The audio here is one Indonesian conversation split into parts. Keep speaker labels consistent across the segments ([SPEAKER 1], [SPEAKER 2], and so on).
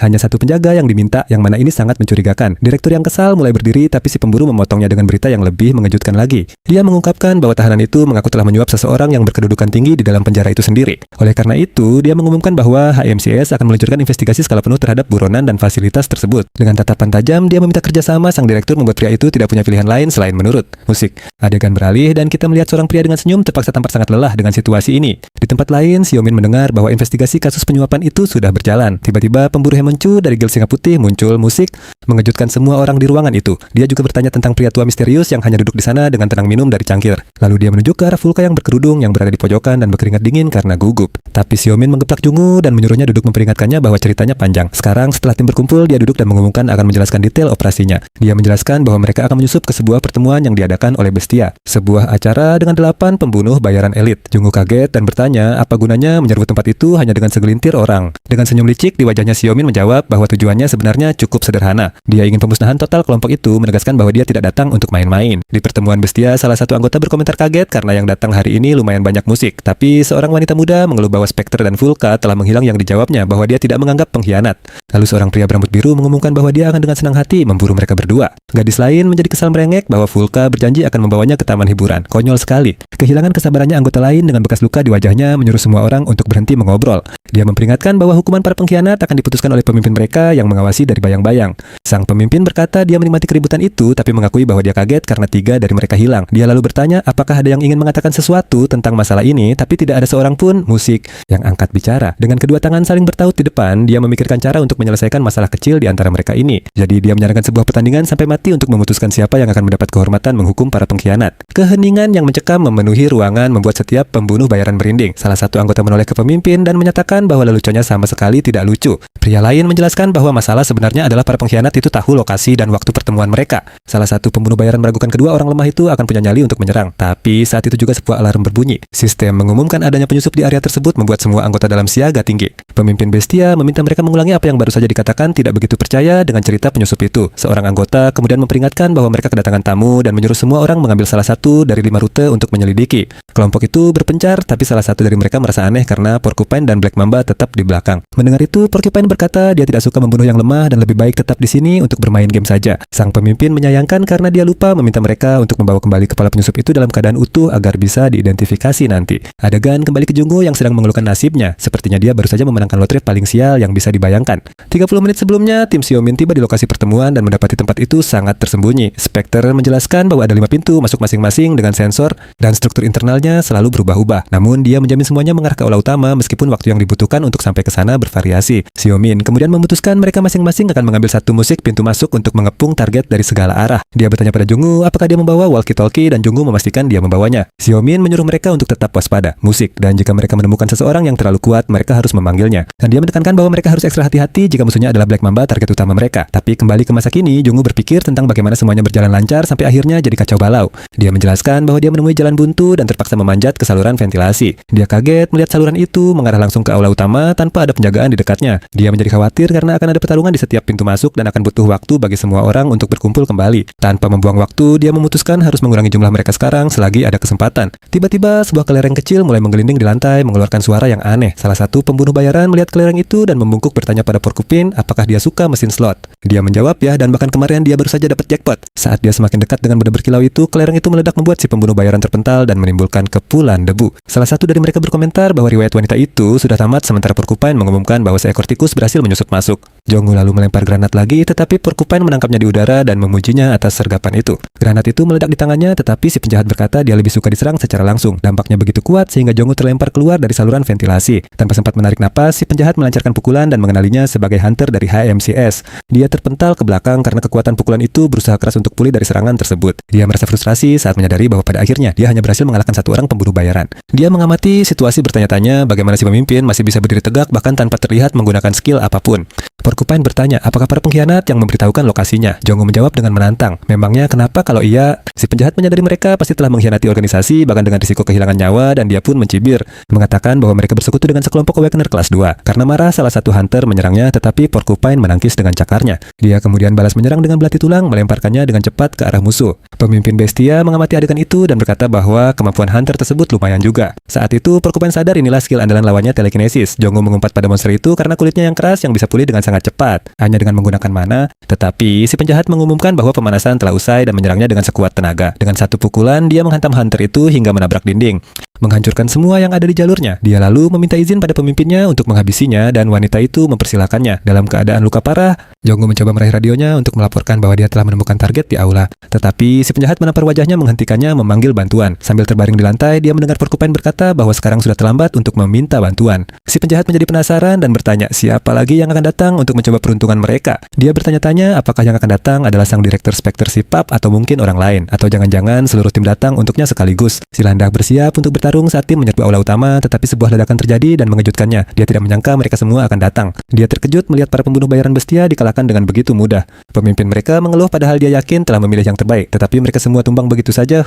[SPEAKER 1] Hanya satu penjaga yang diminta, yang mana ini sangat mencurigakan. Direktur yang kesal mulai berdiri, tapi si pemburu memotongnya dengan berita yang lebih mengejutkan lagi. Dia mengungkapkan bahwa tahanan itu mengaku telah menyuap seseorang yang berkedudukan tinggi di dalam penjara itu sendiri. Oleh karena itu, dia mengumumkan bahwa HMCS akan meluncurkan investigasi skala penuh terhadap buronan dan fasilitas tersebut. Dengan tatapan tajam, dia meminta kerjasama. Sang direktur membuat pria itu tidak punya pilihan lain selain menurut. Musik. Adegan beralih dan kita melihat seorang pria dengan senyum terpaksa tampak sangat lelah dengan situasi ini. Di tempat lain, Xiaomin mendengar bahwa investigasi kasus penyuapan itu sudah berjalan. Tiba-tiba pemburu Hemoncu dari Gil Singa Putih muncul. Musik mengejutkan semua orang di ruangan itu. Dia juga bertanya tentang pria tua misterius yang hanya duduk di sana dengan tenang minum dari cangkir. Lalu dia menunjuk ke arah Vulka yang berkerudung yang berada di pojokan dan berkeringat dingin karena gugup. Tapi Xiaomin menggeplak Jungu dan menyuruhnya duduk memperingatkannya bahwa ceritanya panjang. Sekarang setelah tim berkumpul, dia duduk dan mengumumkan akan menjelaskan detail operasinya. Dia menjelaskan bahwa mereka akan menyusup ke sebuah pertemuan yang diadakan oleh Bestia, sebuah acara dengan 8 pembunuh bayaran elit. Jungu kaget dan bertanya apa gunanya menyerbu tempat itu hanya dengan segelintir orang. Dengan senyum licik di wajahnya, Xiaomin menjawab bahwa tujuannya sebenarnya cukup sederhana. Dia ingin pemusnahan total kelompok itu, menegaskan bahwa dia tidak datang untuk main-main. Di pertemuan Bestia, salah satu anggota berkomentar kaget karena yang datang hari ini lumayan banyak musik. Tapi seorang wanita muda mengeluh bahwa Spectre dan Vulka telah menghilang yang dijawabnya bahwa dia tidak menganggap pengkhianat. Lalu seorang pria berambut biru mengumumkan bahwa dia akan dengan senang hati memburu mereka berdua. Gadis lain menjadi kesal merengek bahwa Vulka berjanji akan membawanya ke taman hiburan. Konyol sekali. Kehilangan kesabarannya anggota lain dengan bekas luka di wajahnya menyuruh semua orang untuk berhenti mengobrol. Dia memperingatkan bahwa hukuman para pengkhianat akan diputuskan oleh pemimpin mereka yang mengawasi dari bayang-bayang. Sang pemimpin berkata dia menikmati keributan itu tapi mengakui bahwa dia kaget karena 3 dari mereka hilang. Dia lalu bertanya apakah ada yang ingin mengatakan sesuatu tentang masalah ini, tapi tidak ada seorang pun musik yang angkat bicara. Dengan kedua tangan saling bertaut di depan, dia memikirkan cara untuk menyelesaikan masalah kecil di antara mereka ini. Jadi dia menyarankan sebuah pertandingan sampai mati untuk memutuskan siapa yang akan mendapat kehormatan menghukum para pengkhianat. Keheningan yang mencekam memenuhi ruangan membuat setiap pembunuh bayaran merinding. Salah satu anggota menoleh ke pemimpin dan menyatakan bahwa leluconnya sama sekali tidak lucu. Pria lain menjelaskan bahwa masalah sebenarnya adalah para pengkhianat itu tahu lokasi dan waktu pertemuan mereka. Salah satu pembunuh bayaran meragukan kedua orang lemah itu akan punya nyali untuk menyerang. Tapi saat itu juga sebuah alarm berbunyi. Sistem mengumumkan adanya penyusup di area tersebut membuat semua anggota dalam siaga tinggi. Pemimpin Bestia meminta mereka mengulangi apa yang baru saja dikatakan, tidak begitu percaya dengan cerita penyusup itu. Seorang anggota kemudian memperingatkan bahwa mereka kedatangan tamu dan menyuruh semua orang mengambil salah satu dari 5 rute untuk menyelidiki. Kelompok itu berpencar, tapi salah satu dari mereka merasa aneh karena Porcupine dan Black Mamba tetap di belakang. Mendengar itu, Porcupine berkata dia tidak suka membunuh yang lemah dan lebih baik tetap di sini untuk bermain game saja. Sang pemimpin menyayangkan karena dia lupa meminta mereka untuk membawa kembali kepala penyusup itu dalam keadaan utuh agar bisa diidentifikasi nanti. Adegan kembali ke Jungu yang sedang mengeluhkan nasibnya. Sepertinya dia baru saja memenangkan lotre paling sial yang bisa dibayangkan. 30 menit sebelumnya, tim Xiaomin tiba di lokasi pertemuan dan mendapati tempat itu sangat tersembunyi. Spectre menjelaskan bahwa ada 5 pintu masuk masing-masing dengan sensor dan struktur internalnya selalu berubah-ubah. Namun dia menjamin semuanya mengarah ke aula utama meskipun waktu yang dibutuhkan untuk sampai ke sana bervariasi. Xiaomin kemudian memutuskan mereka masing-masing akan mengambil satu musik pintu masuk untuk mengepung target dari segala arah. Dia bertanya pada Jungu apakah dia membawa walkie-talkie dan Jungu memastikan dia membawanya. Xiaomin menyuruh mereka untuk tetap waspada, musik, dan jika mereka menemukan seseorang yang terlalu kuat, mereka harus memanggilnya. Dan dia menekankan bahwa mereka harus ekstra hati-hati jika musuhnya adalah Black Mamba target utama mereka. Tapi kembali ke masa kini, Jungu berpikir tentang bagaimana semuanya berjalan lancar sampai akhirnya jadi kacau balau. Dia menjelaskan bahwa dia menemui jalan buntu dan terpaksa memanjat ke saluran ventilasi. Dia kaget melihat saluran itu mengarah langsung ke aula utama tanpa ada penjagaan di dekatnya. Dia menjadi khawatir karena akan ada pertarungan di setiap pintu masuk dan akan butuh waktu bagi semua orang untuk berkumpul kembali. Tanpa membuang waktu, dia memutuskan harus mengurangi jumlah mereka sekarang selagi ada kesempatan. Tiba-tiba sebuah kelereng kecil mulai menggelinding di lantai mengeluarkan suara yang aneh. Salah satu pembunuh bayaran melihat kelereng itu dan membungkuk bertanya pada Porcupine apakah dia suka mesin slot. Dia menjawab ya, dan bahkan kemarin dia baru saja dapat jackpot. Saat dia semakin dekat dengan benda berkilau itu, kelereng itu meledak membuat si pembunuh bayaran terpental dan menimbulkan kepulan debu. Salah satu dari mereka berkomentar bahwa riwayat wanita itu sudah tamat sementara Porcupine mengumumkan bahwa seekor tikus berhasil menyusup masuk. Jungu lalu melempar granat lagi tetapi Porcupine menangkapnya di udara dan memujinya atas sergapan itu. Granat itu meledak di tangannya tetapi si penjahat berkata dia lebih suka diserang secara langsung. Dampaknya begitu kuat sehingga Jungu terlempar keluar dari saluran ventilasi. Tanpa sempat menarik napas, si penjahat melancarkan pukulan dan mengenalinya sebagai hunter dari HMCS. Dia terpental ke belakang karena kekuatan pukulan itu berusaha keras untuk pulih dari serangan tersebut. Dia merasa frustrasi saat menyadari bahwa pada akhirnya dia hanya berhasil mengalahkan satu orang pembunuh bayaran. Dia mengamati situasi bertanya-tanya bagaimana si pemimpin masih bisa berdiri tegak bahkan tanpa terlihat menggunakan skill apapun. Porcupine bertanya apakah para pengkhianat yang memberitahukan lokasinya. Jungu menjawab dengan menantang. Memangnya kenapa kalau iya? Si penjahat menyadari mereka pasti telah mengkhianati organisasi bahkan dengan risiko kehilangan nyawa dan dia pun mencibir. Mengatakan bahwa mereka bersekutu dengan sekelompok Awakener kelas 2. Karena marah salah satu hunter menyerangnya tetapi Porcupine menangkis dengan cakarnya. Dia kemudian balas menyerang dengan belati tulang melemparkannya dengan cepat ke arah musuh. Pemimpin Bestia mengamati adegan itu dan berkata bahwa kemampuan hunter tersebut lumayan juga. Saat itu Porcupine sadar inilah skill andalan lawannya telekinesis. Jungu mengumpat pada monster itu karena kulitnya yang keras yang bisa pulih dengan sangat cepat, hanya dengan menggunakan mana. Tetapi si penjahat mengumumkan bahwa pemanasan telah usai dan menyerangnya dengan sekuat tenaga. Dengan satu pukulan, dia menghantam Hunter itu hingga menabrak dinding, menghancurkan semua yang ada di jalurnya. Dia lalu meminta izin pada pemimpinnya untuk menghabisinya dan wanita itu mempersilahkannya. Dalam keadaan luka parah, Jongwoo mencoba meraih radionya untuk melaporkan bahwa dia telah menemukan target di aula. Tetapi si penjahat menampar wajahnya menghentikannya memanggil bantuan. Sambil terbaring di lantai, dia mendengar Porcupine berkata bahwa sekarang sudah terlambat untuk meminta bantuan. Si penjahat menjadi penasaran dan bertanya siapa lagi yang akan datang untuk mencoba peruntungan mereka. Dia bertanya-tanya apakah yang akan datang adalah sang direktur Spectre Sipap atau mungkin orang lain, atau jangan-jangan seluruh tim datang untuknya sekaligus. Si landak bersiap untuk bertarung saat tim menyerbu aula utama, tetapi sebuah ledakan terjadi dan mengejutkannya. Dia tidak menyangka mereka semua akan datang. Dia terkejut melihat para pembunuh bayaran bestia dikalahkan dengan begitu mudah. Pemimpin mereka mengeluh padahal dia yakin telah memilih yang terbaik, tetapi mereka semua tumbang begitu saja.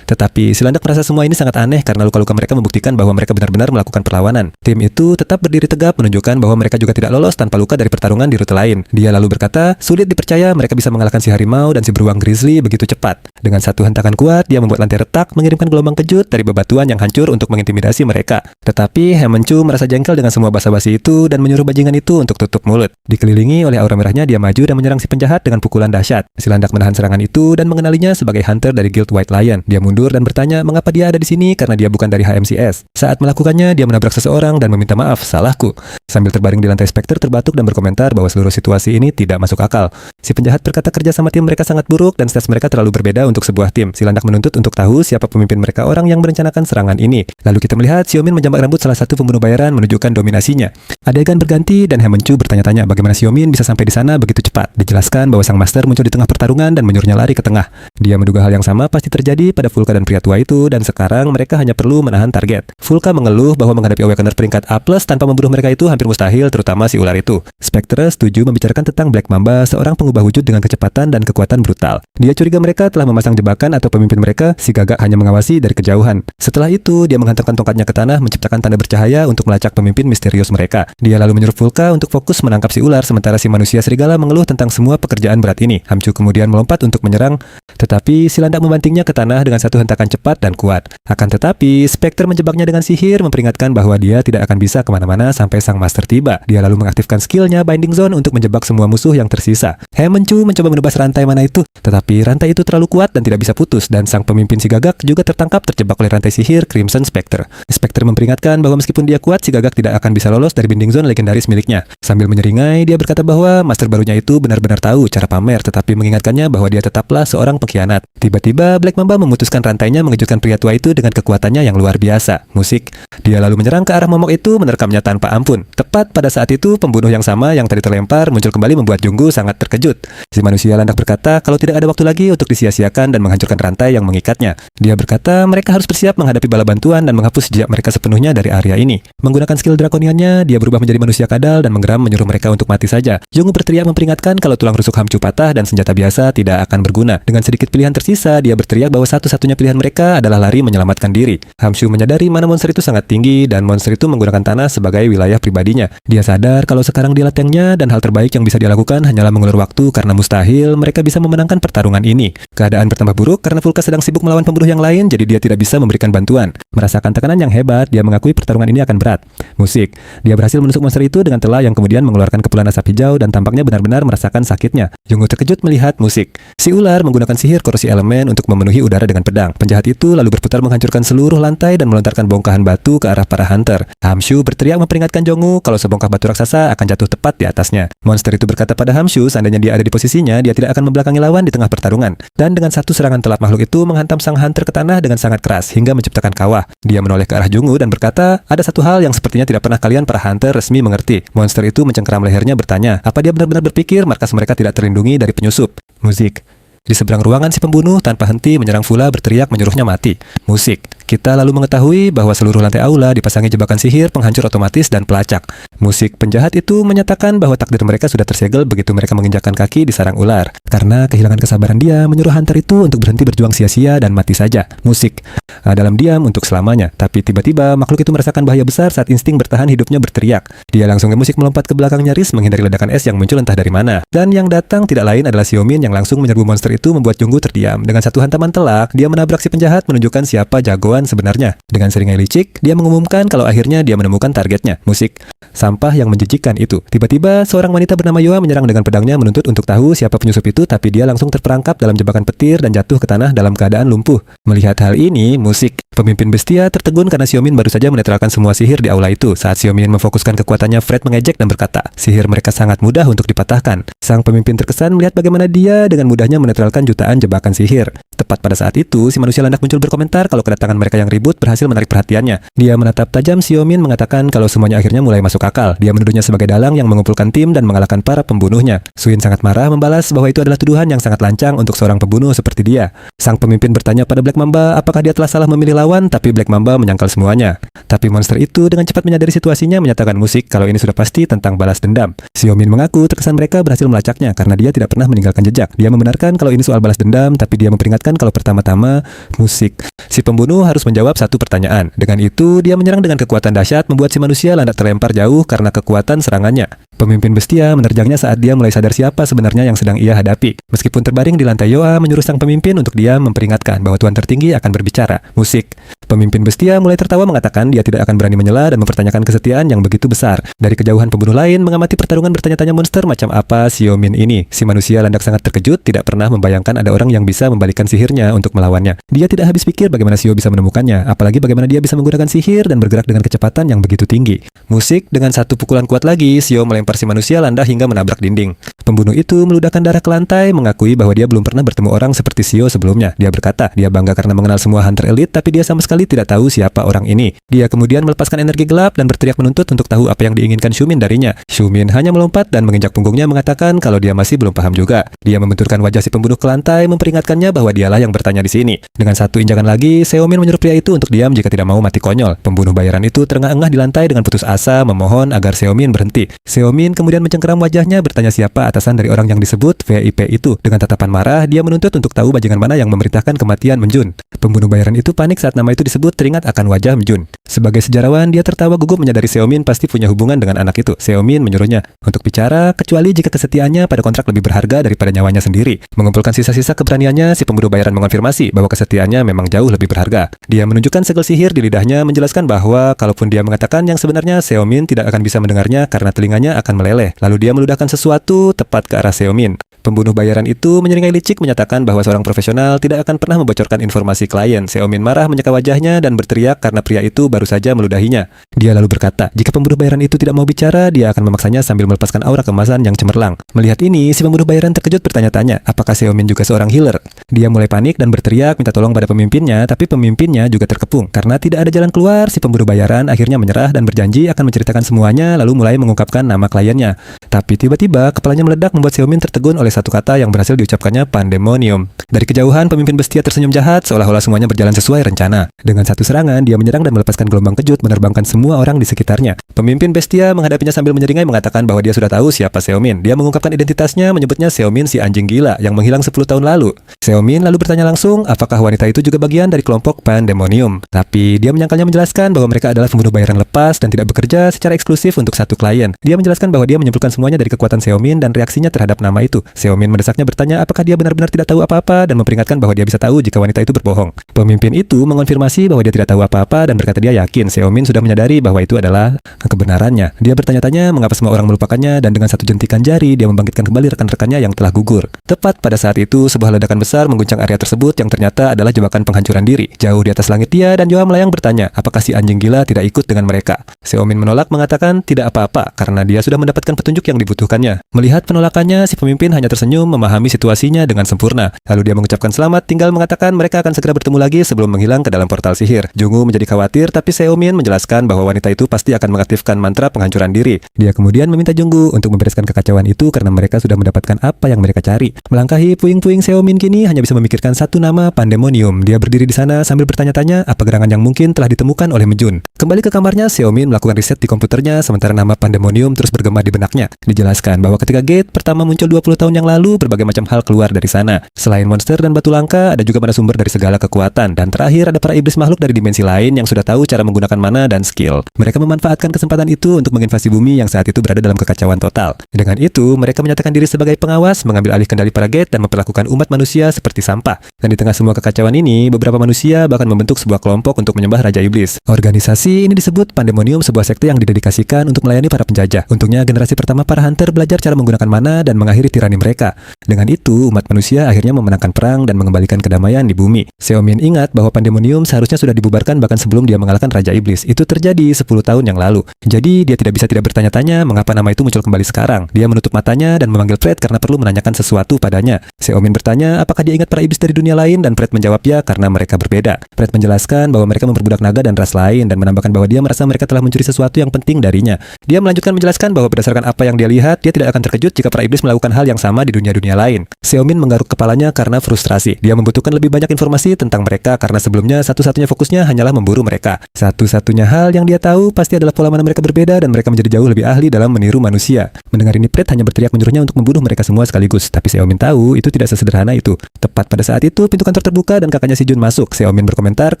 [SPEAKER 1] Tetapi si landak merasa semua ini sangat aneh karena luka-luka mereka membuktikan bahwa mereka benar-benar melakukan perlawanan. Tim itu tetap berdiri tegap menunjukkan bahwa mereka juga tidak lolos tanpa luka dari pertarungan di rute lain. Dia lalu berkata, sulit dipercaya mereka bisa mengalahkan si harimau dan si beruang grizzly begitu cepat. Dengan satu hentakan kuat, dia membuat lantai retak, mengirimkan gelombang kejut dari bebatuan yang hancur untuk mengintimidasi mereka. Tetapi Hemenchu merasa jengkel dengan semua basa-basi itu dan menyuruh bajingan itu untuk tutup mulut. Dikelilingi oleh aura merahnya, dia maju dan menyerang si penjahat dengan pukulan dahsyat. Si landak menahan serangan itu dan mengenalinya sebagai hunter dari Guild White Lion. Dia mundur dan bertanya mengapa dia ada di sini karena dia bukan dari HMCS. Saat melakukannya, dia menabrak seseorang dan meminta maaf, salahku. Sambil terbaring di lantai, Spectre terbatuk dan berkomentar bahwa seluruh situasi ini tidak masuk akal. Si penjahat berkata kerja sama tim mereka sangat buruk dan stats mereka terlalu berbeda untuk sebuah tim. Si landak menuntut untuk tahu siapa pemimpin mereka orang yang merencanakan serangan ini. Lalu kita melihat Xiaomin menjambak rambut salah satu pembunuh bayaran menunjukkan dominasinya. Adegan berganti dan Hemenchu bertanya-tanya bagaimana Xiaomin bisa sampai di sana begitu cepat. Dijelaskan bahwa sang master muncul di tengah pertarungan dan menyuruhnya lari ke tengah. Dia menduga hal yang sama pasti terjadi pada Vulka dan pria tua itu dan sekarang mereka hanya perlu menahan target. Vulka mengeluh bahwa menghadapi Awakener peringkat A+ tanpa membunuh mereka itu hampir mustahil, terutama si ular itu. Spectre setuju membicarakan tentang Black Mamba, seorang pengubah wujud dengan kecepatan dan kekuatan brutal. Dia curiga mereka telah memasang jebakan atau pemimpin mereka, si gagak hanya mengawasi dari kejauhan. Setelah itu, dia menghantamkan tongkatnya ke tanah menciptakan tanda bercahaya untuk melacak pemimpin misterius mereka. Dia lalu menyuruh Vulka untuk fokus menangkap si ular sementara si manusia serigala mengeluh tentang semua pekerjaan berat ini. Hamchu kemudian melompat untuk menyerang, tetapi si landak membantingnya ke tanah dengan satu hentakan cepat dan kuat. Akan tetapi, Spectre menjebaknya dengan sihir memperingatkan bahwa dia tidak akan bisa kemana-mana sampai sang master tiba. Dia lalu mengaktifkan skillnya Binding Zone untuk menjebak semua musuh yang tersisa. Hemenchu mencoba menebas rantai mana itu, tetapi rantai itu terlalu kuat dan tidak bisa putus dan sang pemimpin si gagak juga tertangkap terjebak oleh rantai sihir Crimson Spectre. Spectre memperingatkan bahwa meskipun dia kuat, si gagak tidak akan bisa lolos dari Binding Zone legendaris miliknya. Sambil menyeringai, dia berkata bahwa master barunya itu benar-benar tahu cara pamer, tetapi mengingatkannya bahwa dia tetaplah seorang pengkhianat. Tiba-tiba Black Mamba memutuskan rantainya mengejutkan pria tua itu dengan kekuatannya yang luar biasa. Musik. Dia lalu menyerang ke arah momok itu menerkamnya tanpa ampun. Tepat pada saat itu, pembunuh yang sama yang tadi terlempar muncul kembali membuat Jongwoo sangat terkejut. Si manusia landak berkata kalau tidak ada waktu lagi untuk disia-siakan dan menghancurkan rantai yang mengikatnya. Dia berkata mereka harus bersiap menghadapi bala bantuan dan menghapus jejak mereka sepenuhnya dari area ini. Menggunakan skill drakoniannya, dia berubah menjadi manusia kadal dan menggeram menyuruh mereka untuk mati saja. Jongwoo berteriak memperingatkan kalau tulang rusuk Hamchu patah dan senjata biasa tidak akan berguna. Dengan sedikit pilihan tersisa, dia berteriak bahwa satu-satunya pilihan mereka adalah lari menyelamatkan diri. Hamchu menyadari mana monster itu sangat tinggi dan monster itu menggunakan tanah sebagai wilayah pribadinya. Dia sadar kalau sekarang dia latengnya dan hal terbaik yang bisa dia lakukan hanyalah mengulur waktu karena mustahil mereka bisa memenangkan pertarungan ini. Keadaan bertambah buruk karena Vulka sedang sibuk melawan pembunuh yang lain, jadi dia tidak bisa memberikan bantuan. Merasakan tekanan yang hebat, dia mengakui pertarungan ini akan berat. Musik. Dia berhasil menusuk monster itu dengan telah yang kemudian mengeluarkan kepulan asap hijau dan tampaknya benar-benar merasakan sakitnya. Jongwoo terkejut melihat musik. Si ular menggunakan sihir korosi elemen untuk memenuhi udara dengan pedang. Penjahat itu lalu berputar menghancurkan seluruh lantai dan melontarkan bongkahan batu ke arah para hunter. Hamshu berteriak memperingatkan Jongwoo kalau sebongkah batu raksasa akan jatuh tepat di atasnya. Monster itu berkata pada Hamshu seandainya dia ada di posisinya, dia tidak akan membelakangi lawan di tengah pertarungan. Dan dengan satu serangan telap makhluk itu menghantam sang hunter ke tanah dengan sangat keras hingga menciptakan kawah. Dia menoleh ke arah Jongwoo dan berkata, ada satu hal yang sepertinya tidak pernah kalian para hunter resmi mengerti. Monster itu mencengkeram lehernya bertanya, apa dia benar-benar berpikir markas mereka tidak terlindungi dari penyusup? Musik. Di seberang ruangan si pembunuh tanpa henti menyerang Vula berteriak menyuruhnya mati. Musik. Kita lalu mengetahui bahwa seluruh lantai aula dipasangi jebakan sihir, penghancur otomatis, dan pelacak. Musik. Penjahat itu menyatakan bahwa takdir mereka sudah tersegel begitu mereka menginjakkan kaki di sarang ular. Karena kehilangan kesabaran dia menyuruh hunter itu untuk berhenti berjuang sia-sia dan mati saja. Musik. Dalam diam untuk selamanya. Tapi tiba-tiba makhluk itu merasakan bahaya besar saat insting bertahan hidupnya berteriak. Dia langsung musik melompat ke belakang nyaris menghindari ledakan es yang muncul entah dari mana. Dan yang datang tidak lain adalah Xiaomin yang langsung menyerbu monster itu membuat Jongwoo terdiam. Dengan satu hantaman telak, dia menabrak si penjahat menunjukkan siapa jagoan tujuan sebenarnya. Dengan seringai licik, dia mengumumkan kalau akhirnya dia menemukan targetnya, musik. Sampah yang menjijikan itu. Tiba-tiba, seorang wanita bernama Yoa menyerang dengan pedangnya menuntut untuk tahu siapa penyusup itu, tapi dia langsung terperangkap dalam jebakan petir dan jatuh ke tanah dalam keadaan lumpuh. Melihat hal ini, musik. Pemimpin Bestia tertegun karena Xiaomin baru saja menetralkan semua sihir di aula itu. Saat Xiaomin memfokuskan kekuatannya, Fred mengejek dan berkata, sihir mereka sangat mudah untuk dipatahkan. Sang pemimpin terkesan melihat bagaimana dia dengan mudahnya menetralkan jutaan jebakan sihir. Tepat pada saat itu, si manusia landak muncul berkomentar kalau kedatangan mereka yang ribut berhasil menarik perhatiannya. Dia menatap tajam Xiaomin mengatakan kalau semuanya akhirnya mulai masuk akal. Dia menuduhnya sebagai dalang yang mengumpulkan tim dan mengalahkan para pembunuhnya. Suin sangat marah membalas bahwa itu adalah tuduhan yang sangat lancang untuk seorang pembunuh seperti dia. Sang pemimpin bertanya pada Black Mamba apakah dia telah salah memilih lawan, tapi Black Mamba menyangkal semuanya. Tapi monster itu dengan cepat menyadari situasinya menyatakan musik kalau ini sudah pasti tentang balas dendam. Xiaomin mengaku terkesan mereka berhasil melacaknya karena dia tidak pernah meninggalkan jejak. Dia membenarkan kalau ini soal balas dendam, tapi dia memperingatkan kalau pertama-tama musik. Si pembunuh harus menjawab satu pertanyaan. Dengan itu, dia menyerang dengan kekuatan dahsyat membuat si manusia landak terlempar jauh karena kekuatan serangannya. Pemimpin Bestia menerjangnya saat dia mulai sadar siapa sebenarnya yang sedang ia hadapi. Meskipun terbaring di lantai, Yoa menyuruh sang pemimpin untuk dia memperingatkan bahwa Tuan tertinggi akan berbicara. Musik. Pemimpin Bestia mulai tertawa mengatakan dia tidak akan berani menyela dan mempertanyakan kesetiaan yang begitu besar. Dari kejauhan pembunuh lain mengamati pertarungan bertanya-tanya monster macam apa Xiaomin ini. Si manusia landak sangat terkejut, tidak pernah membayangkan ada orang yang bisa membalikkan sihirnya untuk melawannya. Dia tidak habis pikir bagaimana Xiao bisa menemukannya, apalagi bagaimana dia bisa menggunakan sihir dan bergerak dengan kecepatan yang begitu tinggi. Musik. Dengan satu pukulan kuat lagi, Xiao melempar si manusia landak hingga menabrak dinding. Pembunuh itu meludahkan darah ke lantai, mengakui bahwa dia belum pernah bertemu orang seperti Xiao sebelumnya. Dia berkata, dia bangga karena mengenal semua hunter elite, tapi dia sama sekali tidak tahu siapa orang ini. Dia kemudian melepaskan energi gelap dan berteriak menuntut untuk tahu apa yang diinginkan Xiumin darinya. Xiumin hanya melompat dan menginjak punggungnya mengatakan kalau dia masih belum paham juga. Dia membenturkan wajah si pembunuh ke lantai, memperingatkannya bahwa dialah yang bertanya di sini. Dengan satu injakan lagi, Xiaomin menyuruh pria itu untuk diam jika tidak mau mati konyol. Pembunuh bayaran itu terengah-engah di lantai dengan putus asa memohon agar Xiaomin berhenti. Xiaomin kemudian mencengkeram wajahnya bertanya siapa atasan dari orang yang disebut VIP itu. Dengan tatapan marah, dia menuntut untuk tahu bajingan mana yang memerintahkan kematian Menjun. Pembunuh bayaran itu panik saat nama itu disebut teringat akan wajah Menjun. Sebagai sejarawan, dia tertawa gugup menyadari Xiaomin pasti punya hubungan dengan anak itu. Xiaomin menyuruhnya untuk bicara, kecuali jika kesetiaannya pada kontrak lebih berharga daripada nyawanya sendiri. Mengumpulkan sisa-sisa keberaniannya, si pembunuh bayaran mengonfirmasi bahwa kesetiaannya memang jauh lebih berharga. Dia menunjukkan segel sihir di lidahnya, menjelaskan bahwa kalaupun dia mengatakan yang sebenarnya, Xiaomin tidak akan bisa mendengarnya karena telinganya akan meleleh. Lalu dia meludahkan sesuatu tepat ke arah Xiaomin. Pembunuh bayaran itu menyeringai licik menyatakan bahwa seorang profesional tidak akan pernah membocorkan informasi klien. Xiaomin marah menyeka wajahnya dan berteriak karena pria itu baru saja meludahinya. Dia lalu berkata, jika pembunuh bayaran itu tidak mau bicara, dia akan memaksanya sambil melepaskan aura kemasan yang cemerlang. Melihat ini, si pembunuh bayaran terkejut bertanya-tanya, apakah Xiaomin juga seorang healer? Dia mulai panik dan berteriak minta tolong pada pemimpinnya, tapi pemimpinnya juga terkepung. Karena tidak ada jalan keluar, si pembunuh bayaran akhirnya menyerah dan berjanji akan menceritakan semuanya, lalu mulai mengungkapkan nama kliennya. Tapi tiba-tiba kepalanya meledak membuat Xiaomin tertegun oleh satu kata yang berhasil diucapkannya, pandemonium. Dari kejauhan, pemimpin Bestia tersenyum jahat seolah-olah semuanya berjalan sesuai rencana. Dengan satu serangan, dia menyerang dan melepaskan gelombang kejut menerbangkan semua orang di sekitarnya. Pemimpin Bestia menghadapinya sambil menyeringai mengatakan bahwa dia sudah tahu siapa Xiaomin. Dia mengungkapkan identitasnya, menyebutnya Xiaomin si anjing gila yang menghilang 10 tahun lalu. Xiaomin lalu bertanya langsung apakah wanita itu juga bagian dari kelompok pandemonium. Tapi dia menyangkalnya menjelaskan bahwa mereka adalah pembunuh bayaran lepas dan tidak bekerja secara eksklusif untuk satu klien. Dia menjelaskan bahwa dia menyimpulkan semuanya dari kekuatan Xiaomin dan reaksinya terhadap nama itu. Xiaomin mendesaknya bertanya apakah dia benar-benar tidak tahu apa-apa dan memperingatkan bahwa dia bisa tahu jika wanita itu berbohong. Pemimpin itu mengonfirmasi bahwa dia tidak tahu apa-apa dan berkata dia yakin Xiaomin sudah menyadari bahwa itu adalah kebenarannya. Dia bertanya-tanya mengapa semua orang melupakannya dan dengan satu jentikan jari dia membangkitkan kembali rekan-rekannya yang telah gugur. Tepat pada saat itu sebuah ledakan besar mengguncang area tersebut yang ternyata adalah jebakan penghancuran diri. Jauh di atas langit dia dan Yoa melayang bertanya apakah si anjing gila tidak ikut dengan mereka. Xiaomin menolak mengatakan tidak apa-apa karena dia sudah mendapatkan petunjuk yang dibutuhkannya. Melihat penolakannya, si pemimpin hanya tersenyum memahami situasinya dengan sempurna. Lalu dia mengucapkan selamat, tinggal mengatakan mereka akan segera bertemu lagi sebelum menghilang ke dalam portal sihir. Jungu menjadi khawatir, tapi Xiaomin menjelaskan bahwa wanita itu pasti akan mengaktifkan mantra penghancuran diri. Dia kemudian meminta Jungu untuk membereskan kekacauan itu karena mereka sudah mendapatkan apa yang mereka cari. Melangkahi puing-puing Xiaomin kini hanya bisa memikirkan satu nama, pandemonium. Dia berdiri di sana sambil bertanya-tanya apa gerangan yang mungkin telah ditemukan oleh Menjun. Kembali ke kamarnya, Xiaomin melakukan riset di komputernya sementara nama pandemonium terus bergema di benaknya. Dijelaskan bahwa ketika gate pertama muncul 20 tahun yang lalu, berbagai macam hal keluar dari sana. Selain monster dan batu langka, ada juga mana sumber dari segala kekuatan. Dan terakhir, ada para iblis makhluk dari dimensi lain yang sudah tahu cara menggunakan mana dan skill. Mereka memanfaatkan kesempatan itu untuk menginvasi bumi yang saat itu berada dalam kekacauan total. Dengan itu, mereka menyatakan diri sebagai pengawas, mengambil alih kendali para gate, dan memperlakukan umat manusia seperti sampah. Dan di tengah semua kekacauan ini, beberapa manusia bahkan membentuk sebuah kelompok untuk menyembah Raja Iblis. Organisasi ini disebut Pandemonium, sebuah sekte yang didedikasikan untuk melayani para penjajah. Untungnya, generasi pertama para hunter belajar cara menggunakan mana dan mengakhiri tirani mereka. Dengan itu, umat manusia akhirnya memenangkan perang dan mengembalikan kedamaian di bumi. Seomin ingat bahwa Pandemonium seharusnya sudah dibubarkan bahkan sebelum dia mengalahkan Raja Iblis. Itu terjadi 10 tahun yang lalu. Jadi, dia tidak bisa tidak bertanya-tanya mengapa nama itu muncul kembali sekarang. Dia menutup matanya dan memanggil Fred karena perlu menanyakan sesuatu padanya. Seomin bertanya apakah dia ingat para iblis dari dunia lain dan Fred menjawab ya karena mereka berbeda. Fred menjelaskan bahwa mereka memperbudak naga dan ras lain dan menambahkan bahwa dia merasa mereka telah mencuri sesuatu yang penting darinya. Dia melanjutkan menjelaskan bahwa berdasarkan apa yang dia lihat, dia tidak akan terkejut jika para iblis melakukan hal yang sama di dunia-dunia lain. Seomin menggaruk kepalanya karena frustrasi. Dia membutuhkan lebih banyak informasi tentang mereka karena sebelumnya satu-satunya fokusnya hanyalah memburu mereka. Satu-satunya hal yang dia tahu pasti adalah pola mana mereka berbeda dan mereka menjadi jauh lebih ahli dalam meniru manusia. Mendengar ini, Fred hanya berteriak menyuruhnya untuk membunuh mereka semua sekaligus. Tapi Seomin tahu itu tidak sesederhana itu. Tepat pada saat itu, pintu kantor terbuka dan kakaknya Si Jun masuk. Seomin berkomentar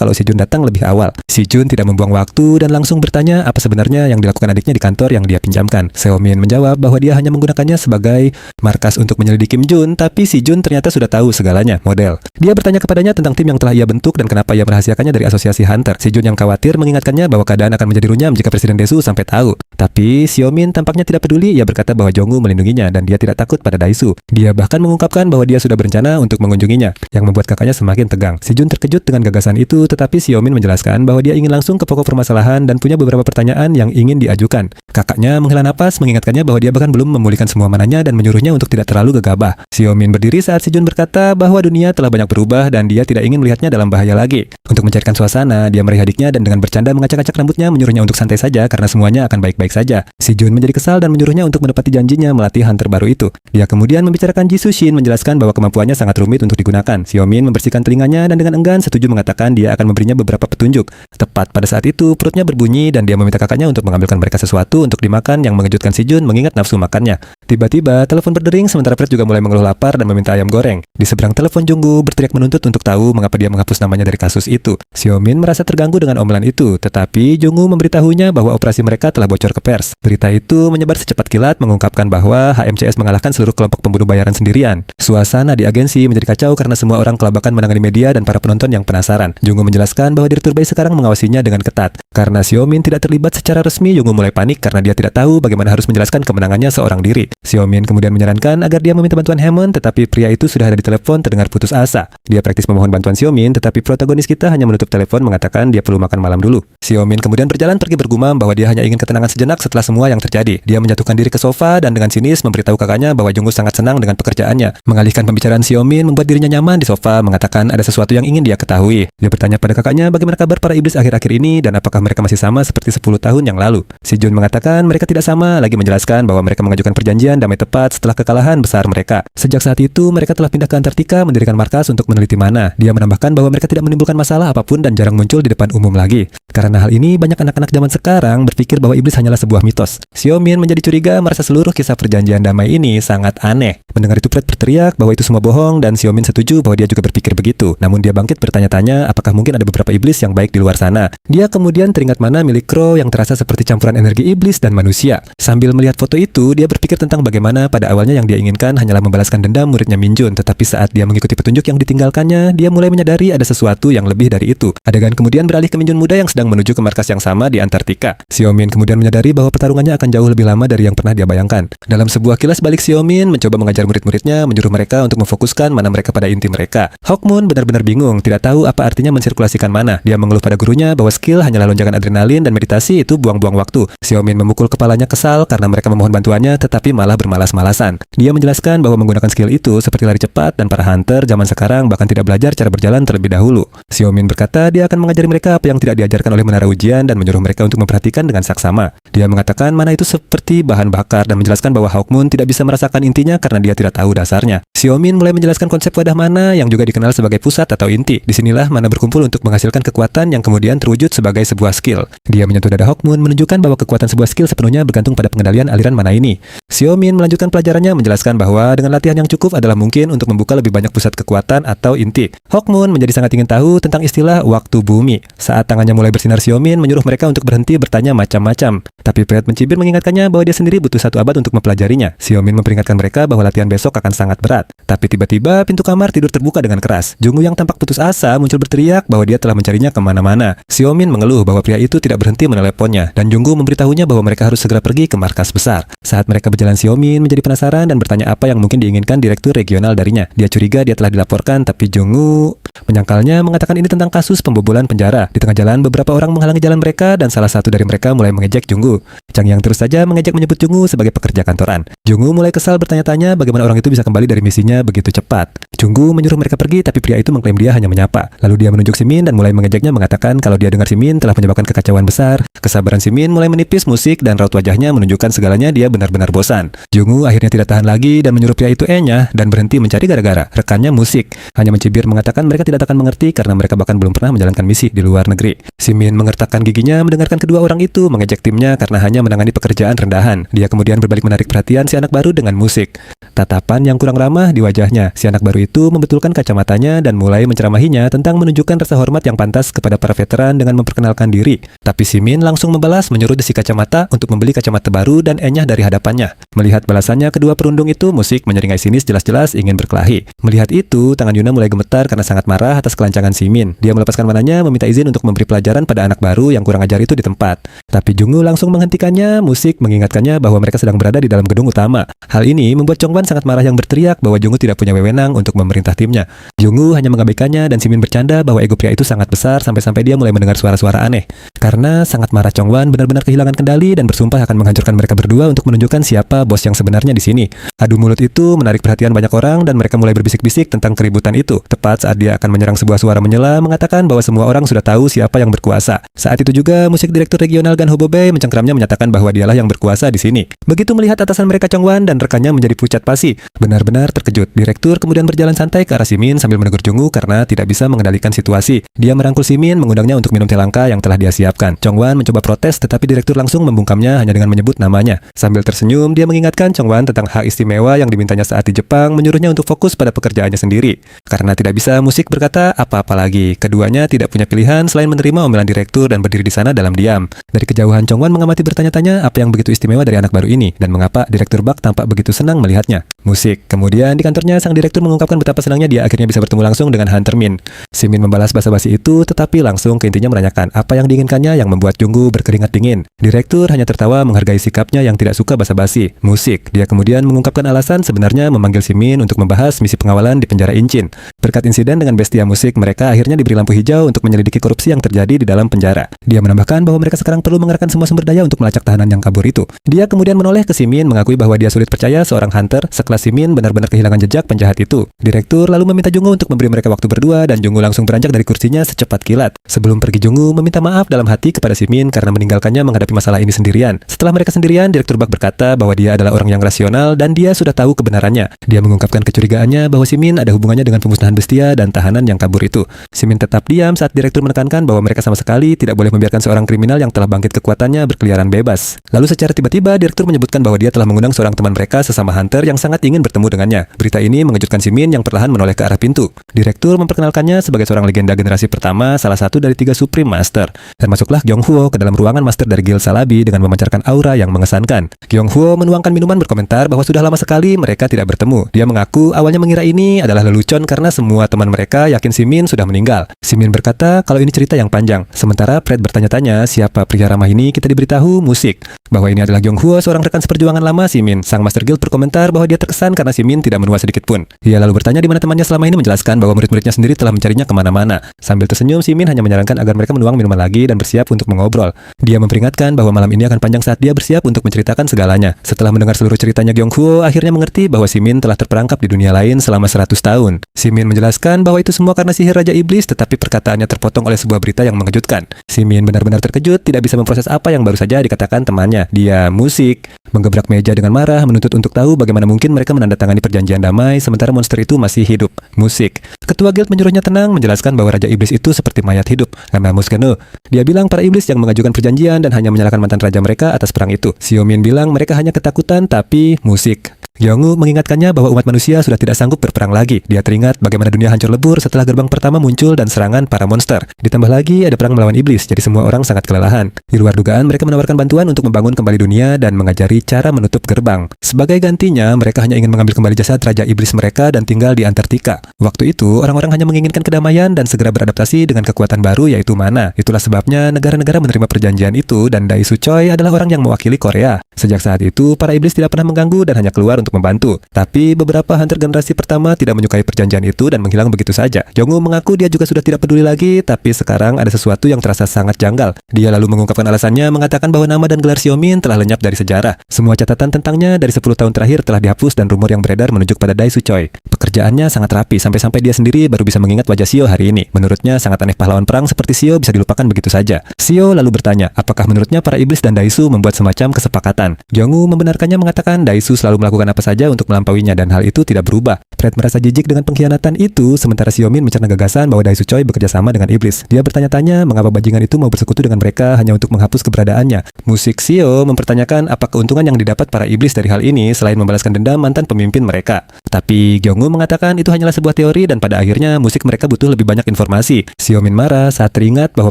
[SPEAKER 1] kalau Si Jun datang lebih awal. Si Jun tidak membuang waktu dan langsung bertanya apa sebenarnya yang dilakukan adiknya di kantor yang dia pinjamkan. Seomin menjawab bahwa dia hanya menggunakannya sebagai markas untuk menyelidiki Kim Jun, tapi Si Jun ternyata sudah tahu segalanya, model. Dia bertanya kepadanya tentang tim yang telah ia bentuk dan kenapa ia merahasiakannya dari asosiasi Hunter. Si Jun yang khawatir mengingatkannya bahwa keadaan akan menjadi runyam jika Presiden Daesu sampai tahu. Tapi Seomin tampaknya tidak peduli. Ia berkata bahwa Jongwoo melindunginya dan dia tidak takut pada Daesu. Dia bahkan mengungkapkan bahwa dia sudah berencana untuk mengunjunginya, yang membuat kakaknya semakin tegang. Si Jun terkejut dengan gagasan itu, tetapi Seomin menjelaskan bahwa dia ingin langsung ke pokok permasalahan dan punya beberapa pertanyaan yang ingin diajukan. Kakaknya menghela napas mengingatkannya bahwa dia bahkan belum memulihkan semua mananya dan menyuruhnya untuk tidak terlalu gegabah. Seomin berdiri saat Si Jun berkata bahwa dunia telah banyak berubah dan dia tidak ingin melihatnya dalam bahaya lagi. Untuk mencairkan suasana, dia meraih adiknya dan dengan bercanda mengacak-acak rambutnya menyuruhnya untuk santai saja karena semuanya akan baik-baik saja. Si Jun menjadi kesal dan menyuruhnya untuk menepati janjinya melatih hunter baru itu. Dia kemudian membicarakan Jisoo Shin menjelaskan bahwa kemampuannya sangat rumit untuk digunakan. Seomin membersihkan telinganya dan dengan enggan setuju mengatakan dia akan memberinya beberapa petunjuk. Tepat pada saat itu, perutnya berbunyi dan dia meminta kakaknya untuk mengambilkan mereka sesuatu untuk dimakan yang mengejutkan Si Jun mengingat nafsu makannya. Tiba-tiba, telepon berdering sementara Fred juga mulai mengeluh lapar dan meminta ayam goreng. Di seberang telepon, Jongwoo berteriak menuntut untuk tahu mengapa dia menghapus namanya dari kasus itu. Seomin merasa terganggu dengan omelan itu, tetapi Jongwoo memberitahunya bahwa operasi mereka telah bocor ke pers. Berita itu menyebar secepat kilat mengungkapkan bahwa HMCS mengalahkan seluruh kelompok pembunuh bayaran sendirian. Suasana di agensi menjadi kacau karena semua orang kelabakan menangani media dan para penonton yang penasaran. Jongwoo menjelaskan bahwa Direktur Bay sekarang mengawasinya dengan ketat. Karena Seomin tidak terlibat secara resmi, Jongwoo mulai panik karena dia tidak tahu bagaimana harus menjelaskan kemenangannya seorang diri. Seomin kemudian menyarankan agar dia meminta bantuan Haemon, tetapi pria itu sudah ada di telepon terdengar putus asa. Dia praktis memohon bantuan Seomin, tetapi protagonis kita hanya menutup telepon mengatakan dia perlu makan malam dulu. Seomin kemudian berjalan pergi bergumam bahwa dia hanya ingin ketenangan sejenak setelah semua yang terjadi. Dia menjatuhkan diri ke sofa dan dengan sinis memberitahu kakaknya bahwa Jongwoo sangat senang dengan pekerjaannya. Mengalihkan pembicaraan, Seomin membuat dirinya nyaman di sofa, mengatakan ada sesuatu yang ingin dia ketahui. Dia bertanya pada kakaknya bagaimana kabar para iblis akhir-akhir ini dan apakah mereka masih sama seperti 10 tahun yang lalu. Si Jun mengatakan mereka tidak sama, lagi menjelaskan bahwa mereka mengajukan perjanjian damai tepat setelah kekalahan besar mereka. Sejak saat itu, mereka telah pindah ke Antartika mendirikan markas untuk meneliti mana. Dia menambahkan bahwa mereka tidak menimbulkan masalah apapun dan jarang muncul di depan umum lagi. Karena hal ini, banyak anak-anak zaman sekarang berpikir bahwa iblis hanyalah sebuah mitos. Seomin menjadi curiga merasa seluruh kisah perjanjian damai ini sangat aneh. Mendengar itu, Fred berteriak bahwa itu semua bohong dan Seomin setuju bahwa dia juga berpikir begitu. Namun dia bangkit bertanya-tanya apakah mungkin ada beberapa iblis yang baik di luar sana. Dia kemudian teringat mana milik Crow yang terasa seperti campuran energi iblis dan manusia. Sambil melihat foto itu, dia berpikir tentang bagaimana pada awalnya yang dia inginkan hanyalah membalaskan dendam muridnya Minjun, tetapi saat dia mengikuti petunjuk yang ditinggalkannya, dia mulai menyadari ada sesuatu yang lebih dari itu. Adegan kemudian beralih ke Minjun muda yang sedang menuju ke markas yang sama di Antartika. Seomin kemudian menyadari bahwa pertarungannya akan jauh lebih lama dari yang pernah dia bayangkan. Dalam sebuah kilas balik, Seomin mencoba mengajar murid-muridnya, menyuruh mereka untuk memfokuskan mana mereka pada inti mereka. Hawkmoon benar-benar bingung, tidak tahu apa artinya mensirkulasikan mana. Dia mengeluh pada gurunya bahwa skill hanyalah lonjakan adrenalin dan meditasi itu buang-buang waktu. Seomin memukul kepalanya kesal karena mereka memohon bantuannya tetapi malah bermalas-malasan. Dia menjelaskan bahwa menggunakan skill itu seperti lari cepat dan para hunter zaman sekarang bahkan tidak belajar cara berjalan terlebih dahulu. Seomin berkata dia akan mengajari mereka apa yang tidak diajarkan oleh menara ujian dan menyuruh mereka untuk memperhatikan dengan saksama. Dia mengatakan mana itu seperti bahan bakar dan menjelaskan bahwa Hawkmoon tidak bisa merasakan intinya karena dia dia tidak tahu dasarnya. Xiaomin mulai menjelaskan konsep wadah mana yang juga dikenal sebagai pusat atau inti. Disinilah mana berkumpul untuk menghasilkan kekuatan yang kemudian terwujud sebagai sebuah skill. Dia menyentuh dada Hawkmoon menunjukkan bahwa kekuatan sebuah skill sepenuhnya bergantung pada pengendalian aliran mana ini. Xiaomin melanjutkan pelajarannya menjelaskan bahwa dengan latihan yang cukup adalah mungkin untuk membuka lebih banyak pusat kekuatan atau inti. Hawkmoon menjadi sangat ingin tahu tentang istilah waktu bumi. Saat tangannya mulai bersinar, Xiaomin menyuruh mereka untuk berhenti bertanya macam-macam. Tapi Fred mencibir mengingatkannya bahwa dia sendiri butuh 1 abad untuk mempelajarinya. Xiaomin memperingatkan mereka bahwa latihan besok akan sangat berat. Tapi tiba-tiba pintu kamar tidur terbuka dengan keras. Jungwoo yang tampak putus asa muncul berteriak bahwa dia telah mencarinya kemana-mana. Xiaomin mengeluh bahwa pria itu tidak berhenti meneleponnya, dan Jungwoo memberitahunya bahwa mereka harus segera pergi ke markas besar. Saat mereka berjalan, Xiaomin menjadi penasaran dan bertanya apa yang mungkin diinginkan direktur regional darinya. Dia curiga dia telah dilaporkan, tapi Jungwoo menyangkalnya mengatakan ini tentang kasus pembobolan penjara. Di tengah jalan, beberapa orang menghalangi jalan mereka dan salah satu dari mereka mulai mengejek Jungwoo. Chang Yang terus saja mengejek menyebut Jungwoo sebagai pekerja kantoran. Jungwoo mulai kesal bertanya-tanya bagaimana orang itu bisa kembali dari misinya begitu cepat. Jungwoo menyuruh mereka pergi, tapi pria itu mengklaim dia hanya menyapa. Lalu dia menunjuk Simin dan mulai mengejeknya mengatakan kalau dia dengar Simin telah menyebabkan kekacauan besar. Kesabaran Simin mulai menipis, musik dan raut wajahnya menunjukkan segalanya dia benar-benar bosan. Jungwoo akhirnya tidak tahan lagi dan menyuruh pria itu enyah dan berhenti mencari gara-gara. Rekannya musik hanya mencibir mengatakan mereka tidak akan mengerti karena mereka bahkan belum pernah menjalankan misi di luar negeri. Simin mengertakkan giginya mendengarkan kedua orang itu mengejek timnya karena hanya menangani pekerjaan rendahan. Dia kemudian berbalik menarik perhatian si anak baru dengan musik. Tatapan yang kurang ramah di wajahnya. Si anak baru itu membetulkan kacamatanya dan mulai menceramahinya tentang menunjukkan rasa hormat yang pantas kepada para veteran dengan memperkenalkan diri. Tapi Simin langsung membalas menyuruh si kacamata untuk membeli kacamata baru dan enyah dari hadapannya. Melihat balasannya, kedua perundung itu, musik menyeringai sinis jelas-jelas ingin berkelahi. Melihat itu, tangan Yuna mulai gemetar karena sangat marah atas kelancangan Simin. Dia melepaskan mananya meminta izin untuk memberi pelajaran pada anak baru yang kurang ajar itu di tempat. Tapi Jungwoo langsung menghentikannya. Musik mengingatkannya bahwa mereka sedang berada di dalam gedung utama. Hal ini membuat Chongwan sangat marah yang berteriak bahwa Jungwoo tidak punya wewenang untuk memerintah timnya. Jungwoo hanya mengabaikannya dan Simin bercanda bahwa ego pria itu sangat besar sampai-sampai dia mulai mendengar suara-suara aneh. Karena sangat marah, Chongwan benar-benar kehilangan kendali dan bersumpah akan menghancurkan mereka berdua untuk menunjukkan siapa bos yang sebenarnya di sini. Adu mulut itu menarik perhatian banyak orang dan mereka mulai berbisik-bisik tentang keributan itu. Tepat saat dia akan menyerang, sebuah suara menyela mengatakan bahwa semua orang sudah tahu siapa yang berkuasa. Saat itu juga musik direktur regional Gan Hobobei mencengkeramnya menyatakan bahwa dialah yang berkuasa di sini. Begitu melihat atasan mereka Chongwan dan rekannya menjadi pucat pasi. Benar-benar terkejut. Direktur kemudian berjalan santai ke arah Simin sambil menegur Jungwoo karena tidak bisa mengendalikan situasi. Dia merangkul Simin, mengundangnya untuk minum teh langka yang telah dia siapkan. Chongwan mencoba protes tetapi direktur langsung membungkamnya hanya dengan menyebut namanya. Sambil tersenyum, dia mengingatkan Chongwan tentang hak istimewa yang dimintanya saat di Jepang, menyuruhnya untuk fokus pada pekerjaannya sendiri. Karena tidak bisa, musik berkata apa-apa lagi. Keduanya tidak punya pilihan selain menerima omelan direktur dan berdiri di sana dalam diam. Dari kejauhan, Chongwan mengamati bertanya-tanya apa yang begitu istimewa dari anak baru ini dan mengapa direktur Bak tampak begitu senang melihatnya. Musik. Kemudian di kantornya, sang direktur mengungkapkan betapa senangnya dia akhirnya bisa bertemu langsung dengan Hunter Min. Simin membalas basa-basi itu tetapi langsung ke intinya menanyakan apa yang diinginkannya yang membuat Jungwoo berkeringat dingin. Direktur hanya tertawa menghargai sikapnya yang tidak suka basa-basi. Musik. Dia kemudian mengungkapkan alasan sebenarnya memanggil Simin untuk membahas misi pengawalan di penjara Inchin. Berkat insiden dengan bestia musik, mereka akhirnya diberi lampu hijau untuk menyelidiki korupsi yang terjadi di dalam penjara. Dia menambahkan bahwa mereka sekarang perlu mengerahkan semua sumber daya untuk melacak tahanan yang kabur itu. Dia kemudian menoleh ke Simin mengakui bahwa dia sulit percaya seorang hunter sekelas Simin benar-benar kehilangan jejak penjahat itu. Direktur lalu meminta Jungwoo untuk memberi mereka waktu berdua dan Jungwoo langsung beranjak dari kursinya secepat kilat. Sebelum pergi, Jungwoo meminta maaf dalam hati kepada Simin karena meninggalkannya menghadapi masalah ini sendirian. Setelah mereka sendirian, direktur Bak berkata bahwa dia adalah orang yang rasional dan dia sudah tahu kebenarannya. Dia mengungkapkan kecurigaannya bahwa Simin ada hubungannya dengan pemusnahan bestia dan tahanan yang kabur itu. Simin tetap diam saat direktur menekankan bahwa mereka sama sekali tidak boleh membiarkan seorang kriminal yang telah bangkit kekuatannya berkeliaran bebas. Lalu secara tiba-tiba direktur menyebutkan bahwa dia telah mengundang seorang teman mereka sesama hunter yang sangat ingin bertemu dengannya. Berita ini mengejutkan Simin yang perlahan menoleh ke arah pintu. Direktur memperkenalkannya sebagai seorang legenda generasi pertama, salah satu dari 3 Supreme Master. Dan masuklah Gyeonghuo ke dalam ruangan master dari Guild Salabi dengan memancarkan aura yang mengesankan. Gyeonghuo menuangkan minuman berkomentar bahwa sudah lama sekali mereka tidak bertemu. Dia mengaku awalnya mengira ini adalah lelucon karena semua teman mereka yakin Simin sudah meninggal. Simin berkata kalau ini cerita yang panjang. Sementara Fred bertanya-tanya siapa pria ramah ini, kita diberitahu musik bahwa ini adalah Gyeonghuo, seorang rekan seperjuangan lama Simin. Sang Master Guild berkomentar bahwa dia terkesan karena Simin tidak menua sedikit pun. Dia lalu bertanya di mana temannya selama ini, menjelaskan bahwa murid-muridnya sendiri telah mencarinya kemana-mana. Sambil tersenyum, Simin hanya menyarankan agar mereka menuang minuman lagi dan bersiap untuk mengobrol. Dia memperingatkan bahwa malam ini akan panjang saat dia bersiap untuk menceritakan segalanya. Setelah mendengar seluruh ceritanya, Gyeonghuo akhirnya mengerti bahwa Simin telah terperangkap di dunia lain selama 100 tahun. Simin menjelaskan bahwa itu itu semua karena sihir Raja Iblis, tetapi perkataannya terpotong oleh sebuah berita yang mengejutkan. Si Min benar-benar terkejut, tidak bisa memproses apa yang baru saja dikatakan temannya. Dia musik, menggebrak meja dengan marah, menuntut untuk tahu bagaimana mungkin mereka menandatangani perjanjian damai sementara monster itu masih hidup. Musik. Ketua guild menyuruhnya tenang, menjelaskan bahwa Raja Iblis itu seperti mayat hidup. Karena Muskeno. Dia bilang para iblis yang mengajukan perjanjian dan hanya menyalahkan mantan raja mereka atas perang itu. Xiaomin bilang mereka hanya ketakutan, tapi musik. Gyeongwoo mengingatkannya bahwa umat manusia sudah tidak sanggup berperang lagi. Dia teringat bagaimana dunia hancur lebur setelah gerbang pertama muncul dan serangan para monster. Ditambah lagi ada perang melawan iblis, jadi semua orang sangat kelelahan. Di luar dugaan, mereka menawarkan bantuan untuk membangun kembali dunia dan mengajari cara menutup gerbang. Sebagai gantinya, mereka hanya ingin mengambil kembali jasad Raja Iblis mereka dan tinggal di Antartika. Waktu itu, orang-orang hanya menginginkan kedamaian dan segera beradaptasi dengan kekuatan baru yaitu mana. Itulah sebabnya negara-negara menerima perjanjian itu dan Dai Su Choi adalah orang yang mewakili Korea. Sejak saat itu, para iblis tidak pernah mengganggu dan hanya keluar untuk membantu. Tapi beberapa hunter generasi pertama tidak menyukai perjanjian itu dan menghilang begitu saja. Gyeongwoo mengaku dia juga sudah tidak peduli lagi, tapi sekarang ada sesuatu yang terasa sangat janggal. Dia lalu mengungkapkan alasannya, mengatakan bahwa nama dan gelar Xiaomin telah lenyap dari sejarah. Semua catatan tentangnya dari 10 tahun terakhir telah dihapus dan rumor yang beredar menunjuk pada Dai Su Choi. Pekerjaannya sangat rapi, sampai-sampai dia sendiri baru bisa mengingat wajah Xiao hari ini. Menurutnya sangat aneh pahlawan perang seperti Xiao bisa dilupakan begitu saja. Xiao lalu bertanya, apakah menurutnya para iblis dan Dai Su membuat semacam kesepakatan. Gyeongwoo membenarkannya, mengatakan Dai Su selalu melakukan apa saja untuk melampauinya dan hal itu tidak berubah. Fred merasa jijik dengan pengkhianatan itu, sementara Xiaomin mencerna gagasan bahwa Dai Su Choi bekerja sama dengan iblis. Dia bertanya-tanya mengapa bajingan itu mau bersekutu dengan mereka hanya untuk menghapus keberadaannya. Musik Xiao mempertanyakan apa keuntungan yang didapat para iblis dari hal ini selain membalaskan dendam mantan pemimpin mereka. Tapi Gyeongwoo mengatakan itu hanyalah sebuah teori dan pada akhirnya musik mereka butuh lebih banyak informasi. Xiaomin marah saat teringat bahwa